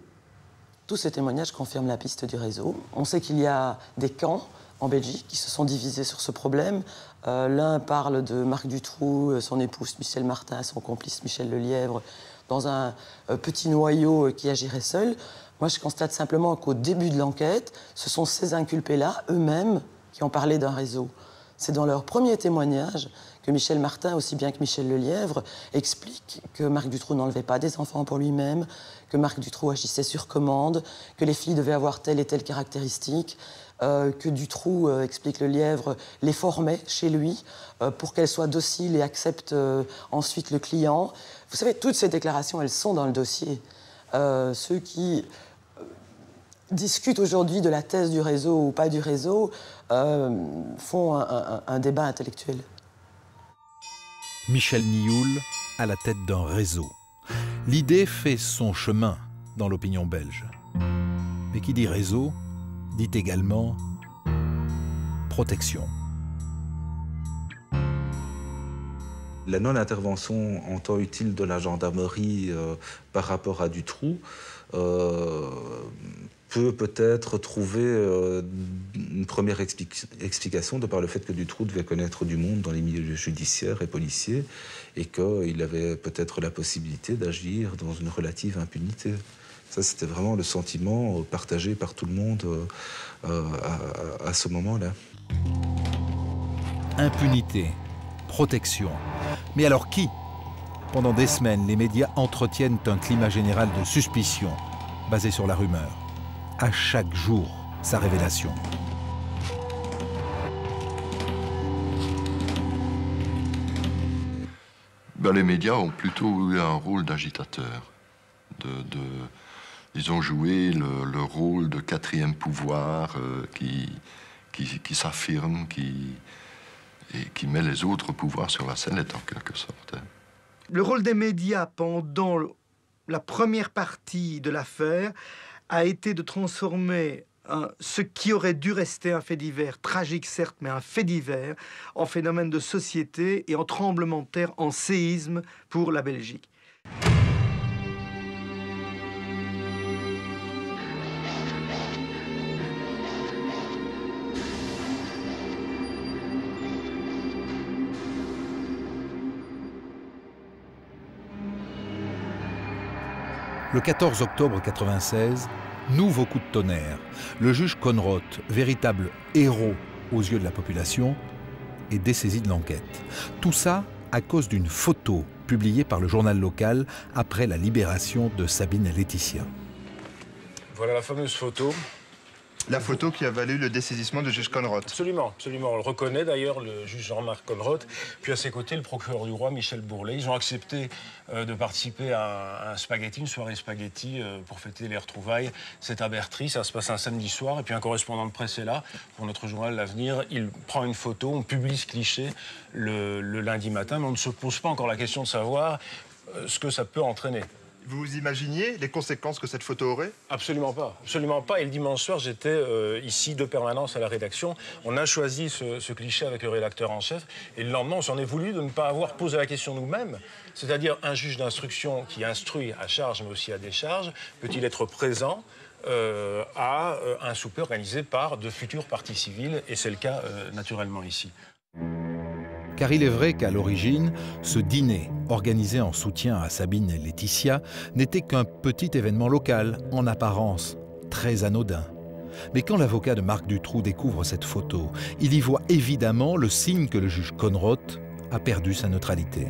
Tous ces témoignages confirment la piste du réseau. On sait qu'il y a des camps en Belgique qui se sont divisés sur ce problème, L'un parle de Marc Dutroux, son épouse Michel Martin, son complice Michel Lelièvre, dans un petit noyau qui agirait seul. Moi, je constate simplement qu'au début de l'enquête, ce sont ces inculpés-là, eux-mêmes, qui ont parlé d'un réseau. C'est dans leur premier témoignage que Michel Martin, aussi bien que Michel Lelièvre, explique que Marc Dutroux n'enlevait pas des enfants pour lui-même, que Marc Dutroux agissait sur commande, que les filles devaient avoir telle et telle caractéristique, que Dutroux, explique Lelièvre, les formait chez lui pour qu'elles soient dociles et acceptent ensuite le client. Vous savez, toutes ces déclarations, elles sont dans le dossier. Ceux qui discutent aujourd'hui de la thèse du réseau ou pas du réseau font un débat intellectuel. Michel Nioul à la tête d'un réseau. L'idée fait son chemin dans l'opinion belge. Mais qui dit réseau dit également protection. La non-intervention en temps utile de la gendarmerie par rapport à Dutroux peut peut-être trouver une première explication de par le fait que Dutroux devait connaître du monde dans les milieux judiciaires et policiers et qu'il avait peut-être la possibilité d'agir dans une relative impunité. Ça, c'était vraiment le sentiment partagé par tout le monde à ce moment-là. Impunité, protection. Mais alors qui? Pendant des semaines, les médias entretiennent un climat général de suspicion, basé sur la rumeur. À chaque jour, sa révélation. Ben, les médias ont plutôt eu un rôle d'agitateur. Ils ont joué le rôle de quatrième pouvoir qui s'affirme, et qui met les autres pouvoirs sur la sellette, en quelque sorte. Le rôle des médias pendant la première partie de l'affaire a été de transformer ce qui aurait dû rester un fait divers, tragique certes, mais un fait divers, en phénomène de société et en tremblement de terre, en séisme pour la Belgique. Le 14 octobre 1996, nouveau coup de tonnerre. Le juge Conrot, véritable héros aux yeux de la population, est dessaisi de l'enquête. Tout ça à cause d'une photo publiée par le journal local après la libération de Sabine et Laetitia. Voilà la fameuse photo. La photo qui a valu le dessaisissement du juge Conrot. Absolument, absolument. On le reconnaît d'ailleurs, le juge Jean-Marc Conrot. Puis à ses côtés, le procureur du roi, Michel Bourlet. Ils ont accepté de participer à un spaghetti, une soirée spaghetti pour fêter les retrouvailles. C'est à Bertry, ça se passe un samedi soir. Et puis un correspondant de presse est là pour notre journal L'Avenir. Il prend une photo, on publie ce cliché le lundi matin, mais on ne se pose pas encore la question de savoir ce que ça peut entraîner. Vous imaginiez les conséquences que cette photo aurait? Absolument pas. Absolument pas. Et le dimanche soir, j'étais ici de permanence à la rédaction. On a choisi ce cliché avec le rédacteur en chef. Et le lendemain, on s'en est voulu de ne pas avoir posé la question nous-mêmes. C'est-à-dire, un juge d'instruction qui instruit à charge, mais aussi à décharge, peut-il être présent à un souper organisé par de futures parties civiles? Et c'est le cas, naturellement, ici. Car il est vrai qu'à l'origine, ce dîner, organisé en soutien à Sabine et Laetitia, n'était qu'un petit événement local, en apparence très anodin. Mais quand l'avocat de Marc Dutroux découvre cette photo, il y voit évidemment le signe que le juge Conrot a perdu sa neutralité.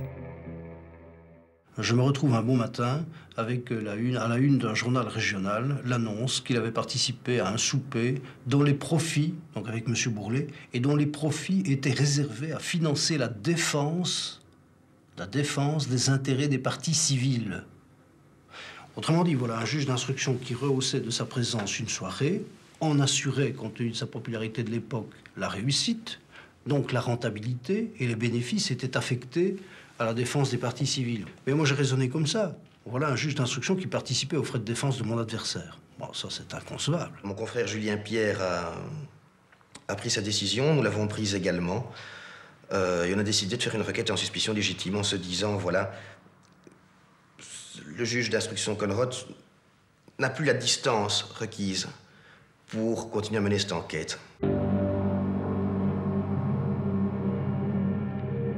Je me retrouve un bon matin avec à la une d'un journal régional, l'annonce qu'il avait participé à un souper dont les profits, donc avec M. Bourlet, et dont les profits étaient réservés à financer la défense des intérêts des parties civiles. Autrement dit, voilà un juge d'instruction qui rehaussait de sa présence une soirée, en assurait, compte tenu de sa popularité de l'époque, la réussite, donc la rentabilité, et les bénéfices étaient affectés à la défense des parties civiles. Mais moi, j'ai raisonné comme ça. Voilà un juge d'instruction qui participait aux frais de défense de mon adversaire. Bon, ça, c'est inconcevable. Mon confrère Julien Pierre a pris sa décision, nous l'avons prise également. Et on a décidé de faire une requête en suspicion légitime en se disant, voilà, le juge d'instruction Conrot n'a plus la distance requise pour continuer à mener cette enquête.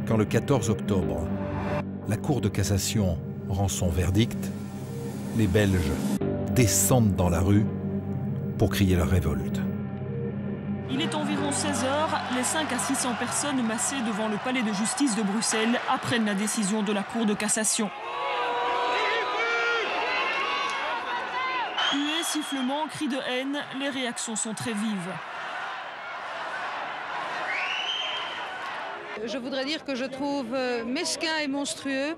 quand le 14 octobre, la Cour de cassation rend son verdict, les Belges descendent dans la rue pour crier leur révolte. Il est environ 16 heures, les 500 à 600 personnes massées devant le palais de justice de Bruxelles apprennent la décision de la Cour de cassation. Huées, sifflements, cris de haine, les réactions sont très vives. Je voudrais dire que je trouve mesquin et monstrueux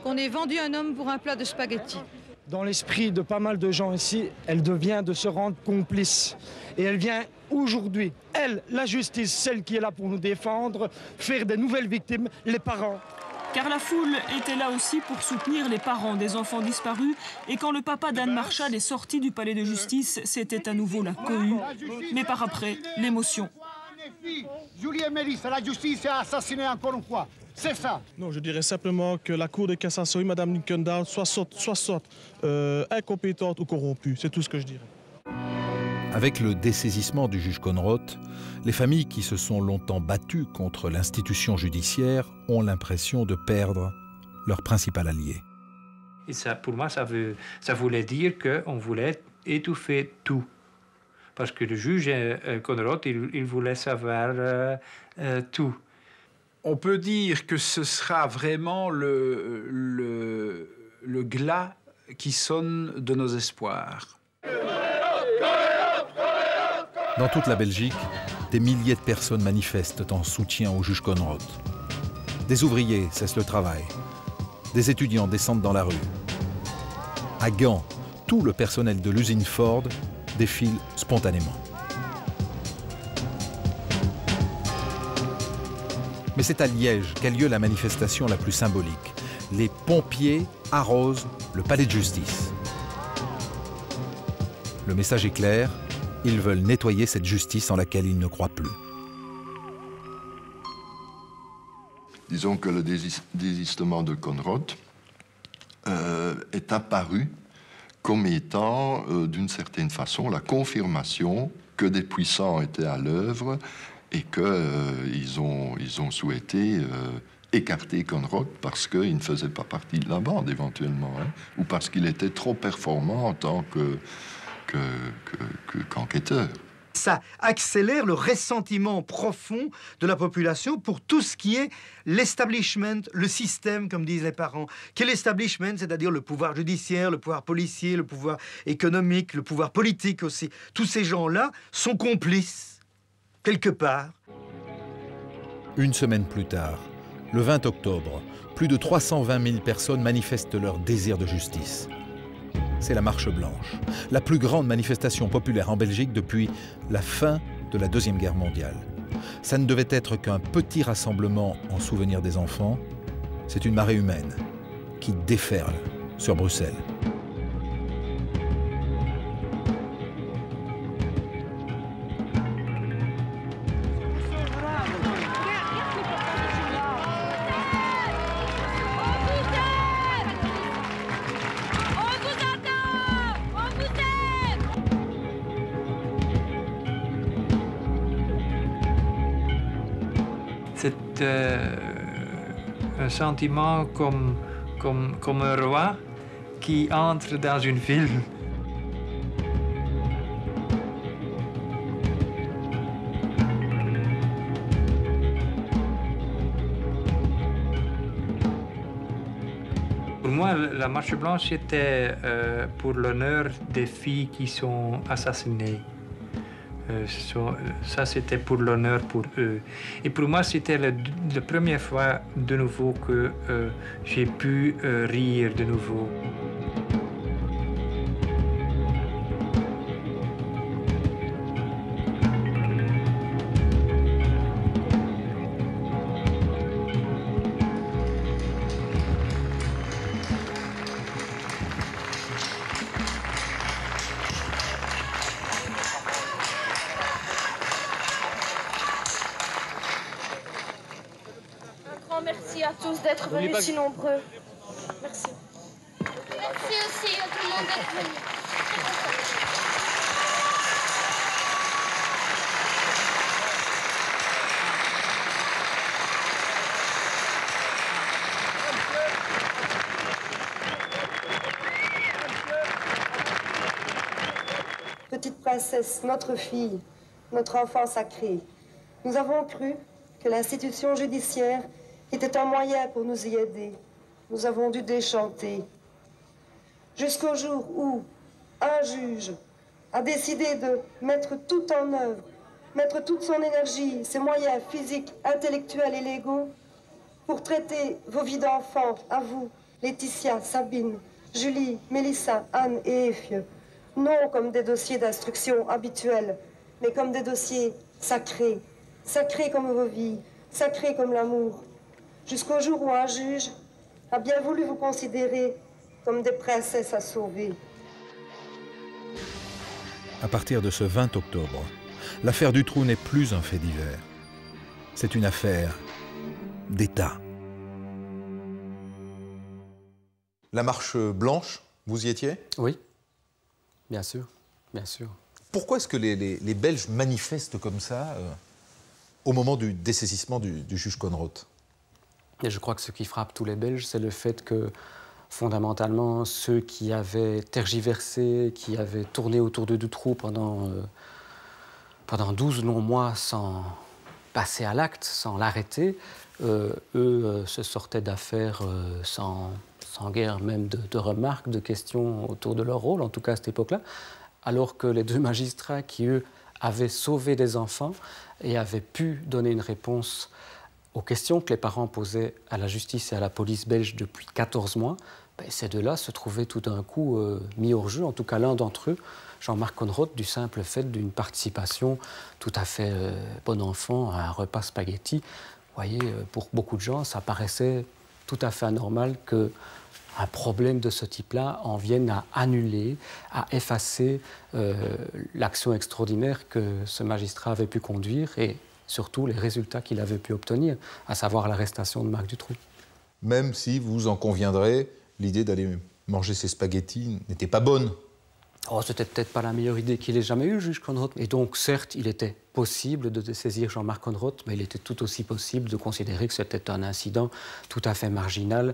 qu'on ait vendu un homme pour un plat de spaghettis. Dans l'esprit de pas mal de gens ici, elle devient de se rendre complice. Et elle vient aujourd'hui, elle, la justice, celle qui est là pour nous défendre, faire des nouvelles victimes, les parents. Car la foule était là aussi pour soutenir les parents des enfants disparus. Et quand le papa d'Anne Marshall est sorti du palais de justice, c'était à nouveau la cohue. Mais par après, l'émotion. Julie et Mélissa, la justice a assassiné encore une fois. C'est ça. Non, je dirais simplement que la Cour de cassation et Mme Linkendown soit incompétente ou corrompue. C'est tout ce que je dirais. Avec le dessaisissement du juge Conroth, les familles qui se sont longtemps battues contre l'institution judiciaire ont l'impression de perdre leur principal allié. Et ça, pour moi, ça voulait dire qu'on voulait étouffer tout. Parce que le juge Conroth, il voulait savoir tout. On peut dire que ce sera vraiment le glas qui sonne de nos espoirs. Dans toute la Belgique, des milliers de personnes manifestent en soutien au juge Conroth. Des ouvriers cessent le travail. Des étudiants descendent dans la rue. À Gand, tout le personnel de l'usine Ford défile spontanément. Mais c'est à Liège qu'a lieu la manifestation la plus symbolique. Les pompiers arrosent le palais de justice. Le message est clair, ils veulent nettoyer cette justice en laquelle ils ne croient plus. Disons que le désistement de Conroth est apparu comme étant, d'une certaine façon, la confirmation que des puissants étaient à l'œuvre et qu'ils ont souhaité écarter Conroth parce qu'il ne faisait pas partie de la bande, éventuellement, hein, ou parce qu'il était trop performant en tant qu'enquêteur. Ça accélère le ressentiment profond de la population pour tout ce qui est l'establishment, le système, comme disent les parents. Quel establishment, c'est-à-dire le pouvoir judiciaire, le pouvoir policier, le pouvoir économique, le pouvoir politique aussi. Tous ces gens-là sont complices, quelque part. Une semaine plus tard, le 20 octobre, plus de 320 000 personnes manifestent leur désir de justice. C'est la Marche Blanche, la plus grande manifestation populaire en Belgique depuis la fin de la Deuxième Guerre mondiale. Ça ne devait être qu'un petit rassemblement en souvenir des enfants. C'est une marée humaine qui déferle sur Bruxelles. C'est un sentiment comme un roi qui entre dans une ville. Pour moi, la Marche Blanche était pour l'honneur des filles qui sont assassinées. Ça, c'était pour l'honneur pour eux. Et pour moi, c'était la première fois de nouveau que j'ai pu rire de nouveau. Merci à tous d'être venus si nombreux. Merci. Merci aussi à tout le monde d'être venu. princesse, notre fille, notre enfant sacré. Nous avons cru que l'institution judiciaire était un moyen pour nous y aider. Nous avons dû déchanter. Jusqu'au jour où un juge a décidé de mettre tout en œuvre, mettre toute son énergie, ses moyens physiques, intellectuels et légaux pour traiter vos vies d'enfants, à vous, Laetitia, Sabine, Julie, Mélissa, Anne et Efieux, non comme des dossiers d'instruction habituels, mais comme des dossiers sacrés, sacrés comme vos vies, sacrés comme l'amour, jusqu'au jour où un juge a bien voulu vous considérer comme des princesses à sauver. À partir de ce 20 octobre, l'affaire Dutroux n'est plus un fait divers. C'est une affaire d'État. La marche blanche, vous y étiez? Oui, bien sûr, bien sûr. Pourquoi est-ce que les Belges manifestent comme ça au moment du dessaisissement du juge Conrot? Et je crois que ce qui frappe tous les Belges, c'est le fait que, fondamentalement, ceux qui avaient tergiversé, qui avaient tourné autour de Dutroux pendant 12 longs mois sans passer à l'acte, sans l'arrêter, eux se sortaient d'affaires sans guère même de remarques, de questions autour de leur rôle, en tout cas à cette époque-là, alors que les deux magistrats qui, eux, avaient sauvé des enfants et avaient pu donner une réponse aux questions que les parents posaient à la justice et à la police belge depuis 14 mois, ces deux-là se trouvaient tout d'un coup mis hors jeu, en tout cas l'un d'entre eux, Jean-Marc Conrot, du simple fait d'une participation tout à fait bon enfant à un repas spaghetti. Vous voyez, pour beaucoup de gens, ça paraissait tout à fait anormal qu'un problème de ce type-là en vienne à annuler, à effacer l'action extraordinaire que ce magistrat avait pu conduire et surtout les résultats qu'il avait pu obtenir, à savoir l'arrestation de Marc Dutroux. Même si, vous en conviendrez, l'idée d'aller manger ses spaghettis n'était pas bonne. Oh, c'était peut-être pas la meilleure idée qu'il ait jamais eue, le juge Conrot. Et donc, certes, il était possible de dessaisir Jean-Marc Conrot, mais il était tout aussi possible de considérer que c'était un incident tout à fait marginal,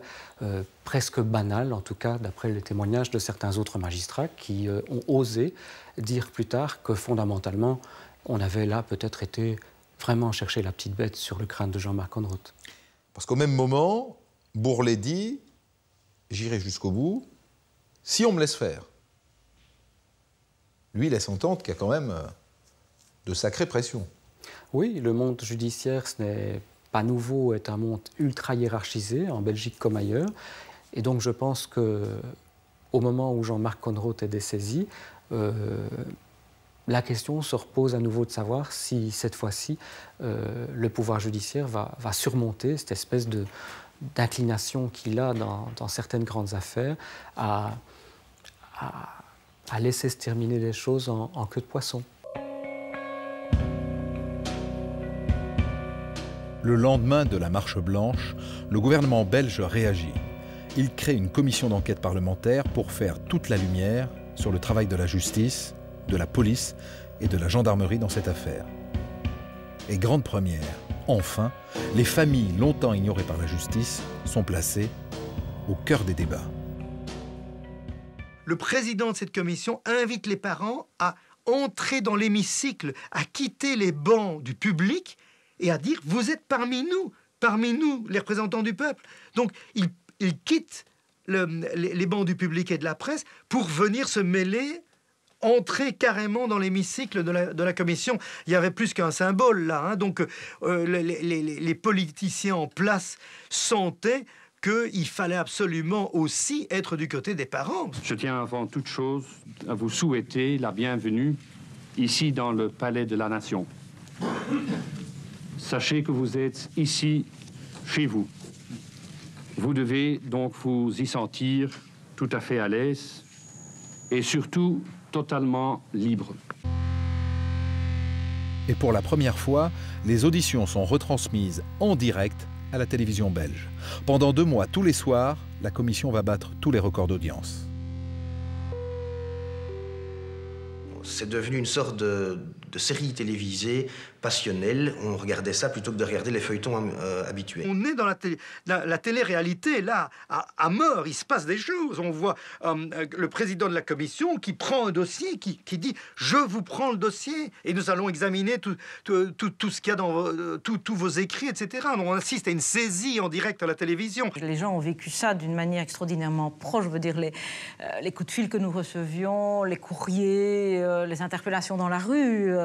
presque banal, en tout cas, d'après les témoignages de certains autres magistrats qui ont osé dire plus tard que, fondamentalement, on avait là peut-être été vraiment chercher la petite bête sur le crâne de Jean-Marc Conrot. Parce qu'au même moment, Bourlet dit « J'irai jusqu'au bout, si on me laisse faire ». Lui laisse entendre qu'il y a quand même de sacrées pressions. Oui, le monde judiciaire, ce n'est pas nouveau, est un monde ultra hiérarchisé, en Belgique comme ailleurs. Et donc je pense qu'au moment où Jean-Marc Conrot est dessaisi, la question se repose à nouveau de savoir si, cette fois-ci, le pouvoir judiciaire va surmonter cette espèce d'inclination qu'il a dans certaines grandes affaires à laisser se terminer les choses en queue de poisson. Le lendemain de la marche blanche, le gouvernement belge réagit. Il crée une commission d'enquête parlementaire pour faire toute la lumière sur le travail de la justice, de la police et de la gendarmerie dans cette affaire. Et grande première, enfin, les familles longtemps ignorées par la justice sont placées au cœur des débats. Le président de cette commission invite les parents à entrer dans l'hémicycle, à quitter les bancs du public et à dire « vous êtes parmi nous, les représentants du peuple ». Donc, il quitte les bancs du public et de la presse pour venir se mêler, entrer carrément dans l'hémicycle de la commission. Il y avait plus qu'un symbole là, hein. Donc les politiciens en place sentaient qu'il fallait absolument aussi être du côté des parents. Je tiens avant toute chose à vous souhaiter la bienvenue ici dans le Palais de la Nation. Sachez que vous êtes ici, chez vous. Vous devez donc vous y sentir tout à fait à l'aise et surtout totalement libre. Et pour la première fois, les auditions sont retransmises en direct à la télévision belge. Pendant 2 mois, tous les soirs, la commission va battre tous les records d'audience. C'est devenu une sorte de série télévisée passionnel, on regardait ça plutôt que de regarder les feuilletons habituels. On est dans la télé-réalité, là, à mort, il se passe des choses. On voit le président de la commission qui prend un dossier, qui dit « je vous prends le dossier et nous allons examiner tout ce qu'il y a dans tous vos écrits, etc. » On assiste à une saisie en direct à la télévision. Les gens ont vécu ça d'une manière extraordinairement proche. Je veux dire, les coups de fil que nous recevions, les courriers, les interpellations dans la rue.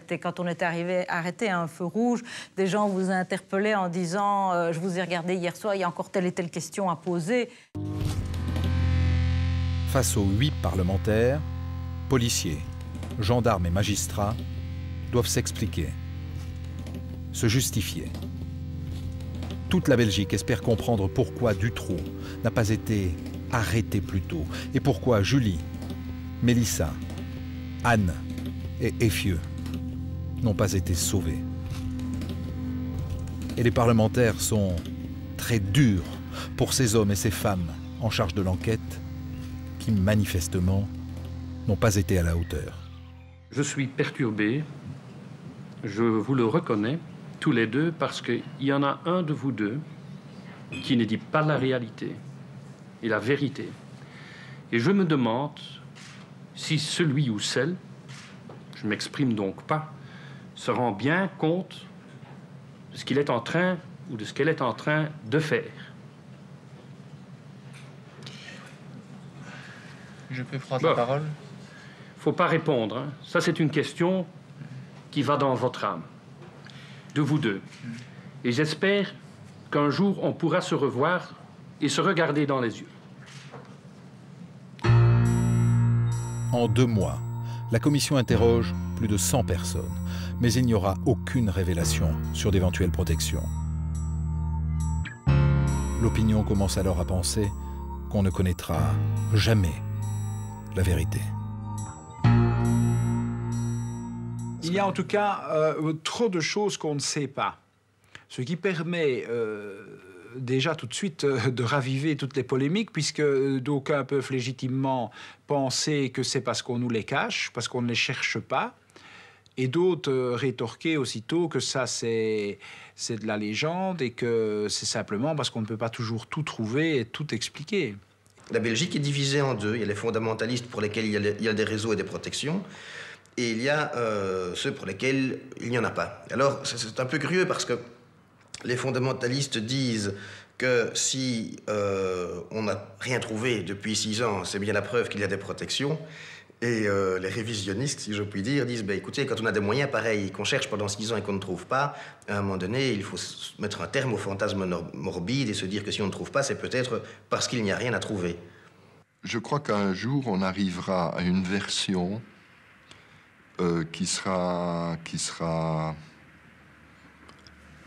Quand on était arrêté à un feu rouge, des gens vous interpellaient en disant je vous ai regardé hier soir, il y a encore telle et telle question à poser. Face aux 8 parlementaires, policiers, gendarmes et magistrats doivent s'expliquer, se justifier. Toute la Belgique espère comprendre pourquoi Dutroux n'a pas été arrêté plus tôt et pourquoi Julie, Mélissa, Anne et Effieux n'ont pas été sauvés. Et les parlementaires sont très durs pour ces hommes et ces femmes en charge de l'enquête qui, manifestement, n'ont pas été à la hauteur. Je suis perturbé, je vous le reconnais, tous les deux, parce qu'il y en a un de vous deux qui ne dit pas la réalité et la vérité. Et je me demande si celui ou celle, je ne m'exprime donc pas, se rend bien compte de ce qu'il est en train ou de ce qu'elle est en train de faire. Je peux prendre la parole? Il ne faut pas répondre. Hein. Ça, c'est une question qui va dans votre âme, de vous deux. Et j'espère qu'un jour, on pourra se revoir et se regarder dans les yeux. En 2 mois, la commission interroge plus de 100 personnes, mais il n'y aura aucune révélation sur d'éventuelles protections. L'opinion commence alors à penser qu'on ne connaîtra jamais la vérité. Il y a en tout cas trop de choses qu'on ne sait pas, ce qui permet déjà tout de suite de raviver toutes les polémiques, puisque d'aucuns peuvent légitimement penser que c'est parce qu'on nous les cache, parce qu'on ne les cherche pas, et d'autres rétorquer aussitôt que ça c'est de la légende et que c'est simplement parce qu'on ne peut pas toujours tout trouver et tout expliquer. La Belgique est divisée en deux. Il y a les fondamentalistes pour lesquels il y a des réseaux et des protections, et il y a ceux pour lesquels il n'y en a pas. Alors c'est un peu curieux parce que les fondamentalistes disent que si on n'a rien trouvé depuis 6 ans, c'est bien la preuve qu'il y a des protections. Et les révisionnistes, si je puis dire, disent bah, écoutez, quand on a des moyens pareils qu'on cherche pendant 6 ans et qu'on ne trouve pas, à un moment donné, il faut mettre un terme au fantasme morbide et se dire que si on ne trouve pas, c'est peut-être parce qu'il n'y a rien à trouver. Je crois qu'un jour, on arrivera à une version qui sera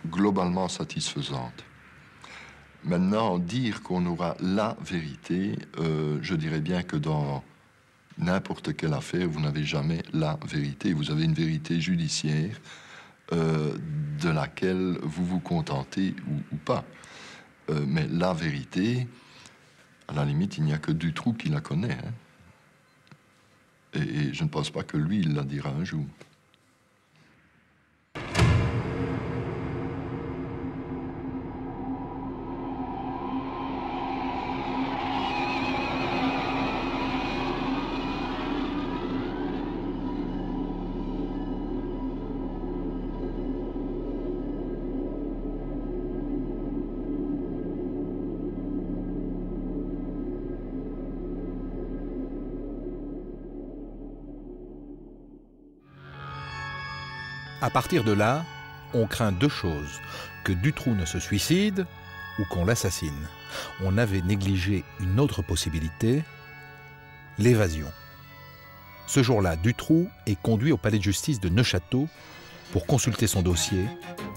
globalement satisfaisante. Maintenant, dire qu'on aura la vérité, je dirais bien que dans n'importe quelle affaire, vous n'avez jamais la vérité. Vous avez une vérité judiciaire de laquelle vous vous contentez ou pas. Mais la vérité, à la limite, il n'y a que Dutroux qui la connaît. Hein. Et je ne pense pas que lui, il la dira un jour. À partir de là, on craint 2 choses, que Dutroux ne se suicide ou qu'on l'assassine. On avait négligé une autre possibilité, l'évasion. Ce jour-là, Dutroux est conduit au palais de justice de Neuchâteau pour consulter son dossier.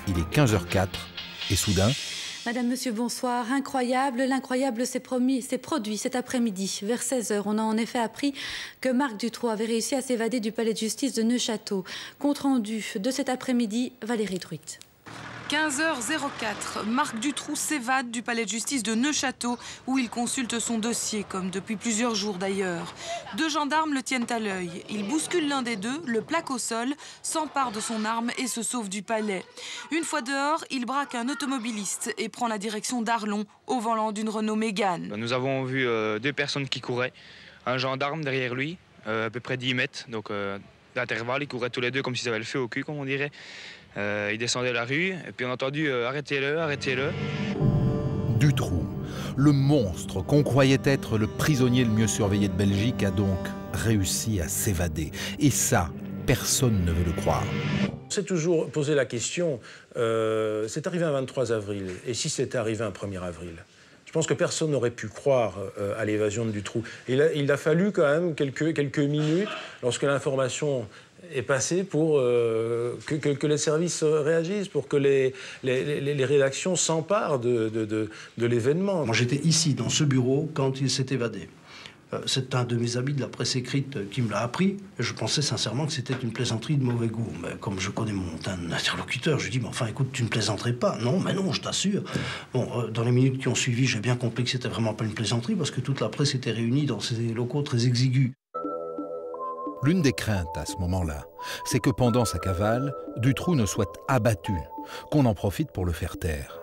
Il est 15h04 et soudain... Madame, Monsieur, bonsoir. Incroyable, l'incroyable s'est produit cet après-midi. Vers 16h, on a en effet appris que Marc Dutroux avait réussi à s'évader du palais de justice de Neuchâteau. Compte rendu de cet après-midi, Valérie Truitt. 15h04, Marc Dutroux s'évade du palais de justice de Neufchâteau où il consulte son dossier, comme depuis plusieurs jours d'ailleurs. 2 gendarmes le tiennent à l'œil. Il bouscule l'un des deux, le plaque au sol, s'empare de son arme et se sauve du palais. Une fois dehors, il braque un automobiliste et prend la direction d'Arlon au volant d'une Renault Mégane. Nous avons vu 2 personnes qui couraient, un gendarme derrière lui, à peu près 10 mètres, donc d'intervalle, ils couraient tous les deux comme s'ils avaient le feu au cul, comme on dirait. Il descendait la rue, et puis on a entendu « arrêtez-le, arrêtez-le ». Dutroux, le monstre qu'on croyait être le prisonnier le mieux surveillé de Belgique, a donc réussi à s'évader. Et ça, personne ne veut le croire. C'est toujours posé la question, c'est arrivé un 23 avril, et si c'était arrivé un 1er avril ? Je pense que personne n'aurait pu croire à l'évasion de Dutroux. Il a fallu quand même quelques minutes, lorsque l'information est passée, pour que les services réagissent, pour que les rédactions s'emparent de l'événement. Moi, j'étais ici, dans ce bureau, quand il s'est évadé. C'est un de mes amis de la presse écrite qui me l'a appris. Et je pensais sincèrement que c'était une plaisanterie de mauvais goût. Mais comme je connais mon interlocuteur, je lui dis, mais enfin, écoute, tu ne plaisanterais pas. Non, mais non, je t'assure. Bon, dans les minutes qui ont suivi, j'ai bien compris que c'était vraiment pas une plaisanterie, parce que toute la presse était réunie dans ces locaux très exigus. L'une des craintes à ce moment-là, c'est que pendant sa cavale, Dutroux ne soit abattu, qu'on en profite pour le faire taire.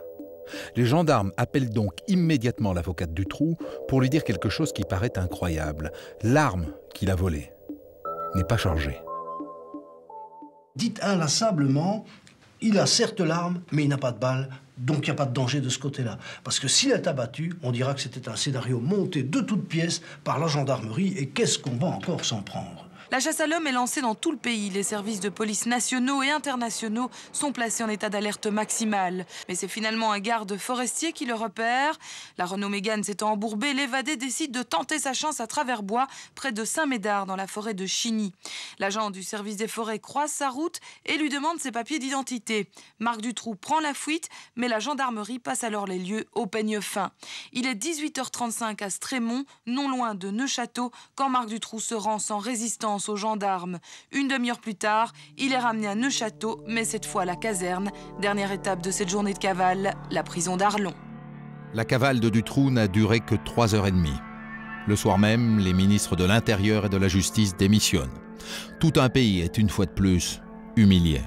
Les gendarmes appellent donc immédiatement l'avocate Dutroux pour lui dire quelque chose qui paraît incroyable. L'arme qu'il a volée n'est pas chargée. Dites inlassablement, il a certes l'arme, mais il n'a pas de balle, donc il n'y a pas de danger de ce côté-là. Parce que s'il est abattu, on dira que c'était un scénario monté de toutes pièces par la gendarmerie, et qu'est-ce qu'on va encore s'en prendre ? La chasse à l'homme est lancée dans tout le pays. Les services de police nationaux et internationaux sont placés en état d'alerte maximale. Mais c'est finalement un garde forestier qui le repère. La Renault Mégane s'étant embourbée, l'évadé décide de tenter sa chance à travers bois, près de Saint-Médard, dans la forêt de Chigny. L'agent du service des forêts croise sa route et lui demande ses papiers d'identité. Marc Dutroux prend la fuite, mais la gendarmerie passe alors les lieux au peigne fin. Il est 18h35 à Strémont, non loin de Neufchâteau, quand Marc Dutroux se rend sans résistance aux gendarmes. Une demi-heure plus tard, il est ramené à Neufchâteau, mais cette fois à la caserne. Dernière étape de cette journée de cavale, la prison d'Arlon. La cavale de Dutroux n'a duré que 3h30. Le soir même, les ministres de l'Intérieur et de la Justice démissionnent. Tout un pays est une fois de plus humilié.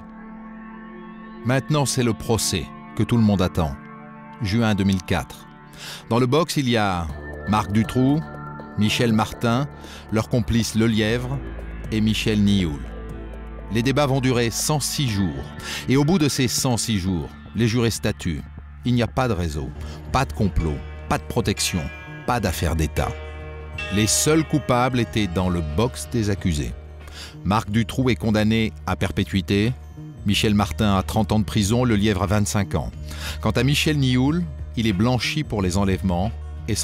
Maintenant, c'est le procès que tout le monde attend. Juin 2004. Dans le box, il y a Marc Dutroux, Michel Martin, leur complice Lelièvre et Michel Nioul. Les débats vont durer 106 jours. Et au bout de ces 106 jours, les jurés statuent. Il n'y a pas de réseau, pas de complot, pas de protection, pas d'affaire d'État. Les seuls coupables étaient dans le box des accusés. Marc Dutroux est condamné à perpétuité, Michel Martin à 30 ans de prison, Lelièvre à 25 ans. Quant à Michel Nioul, il est blanchi pour les enlèvements et sans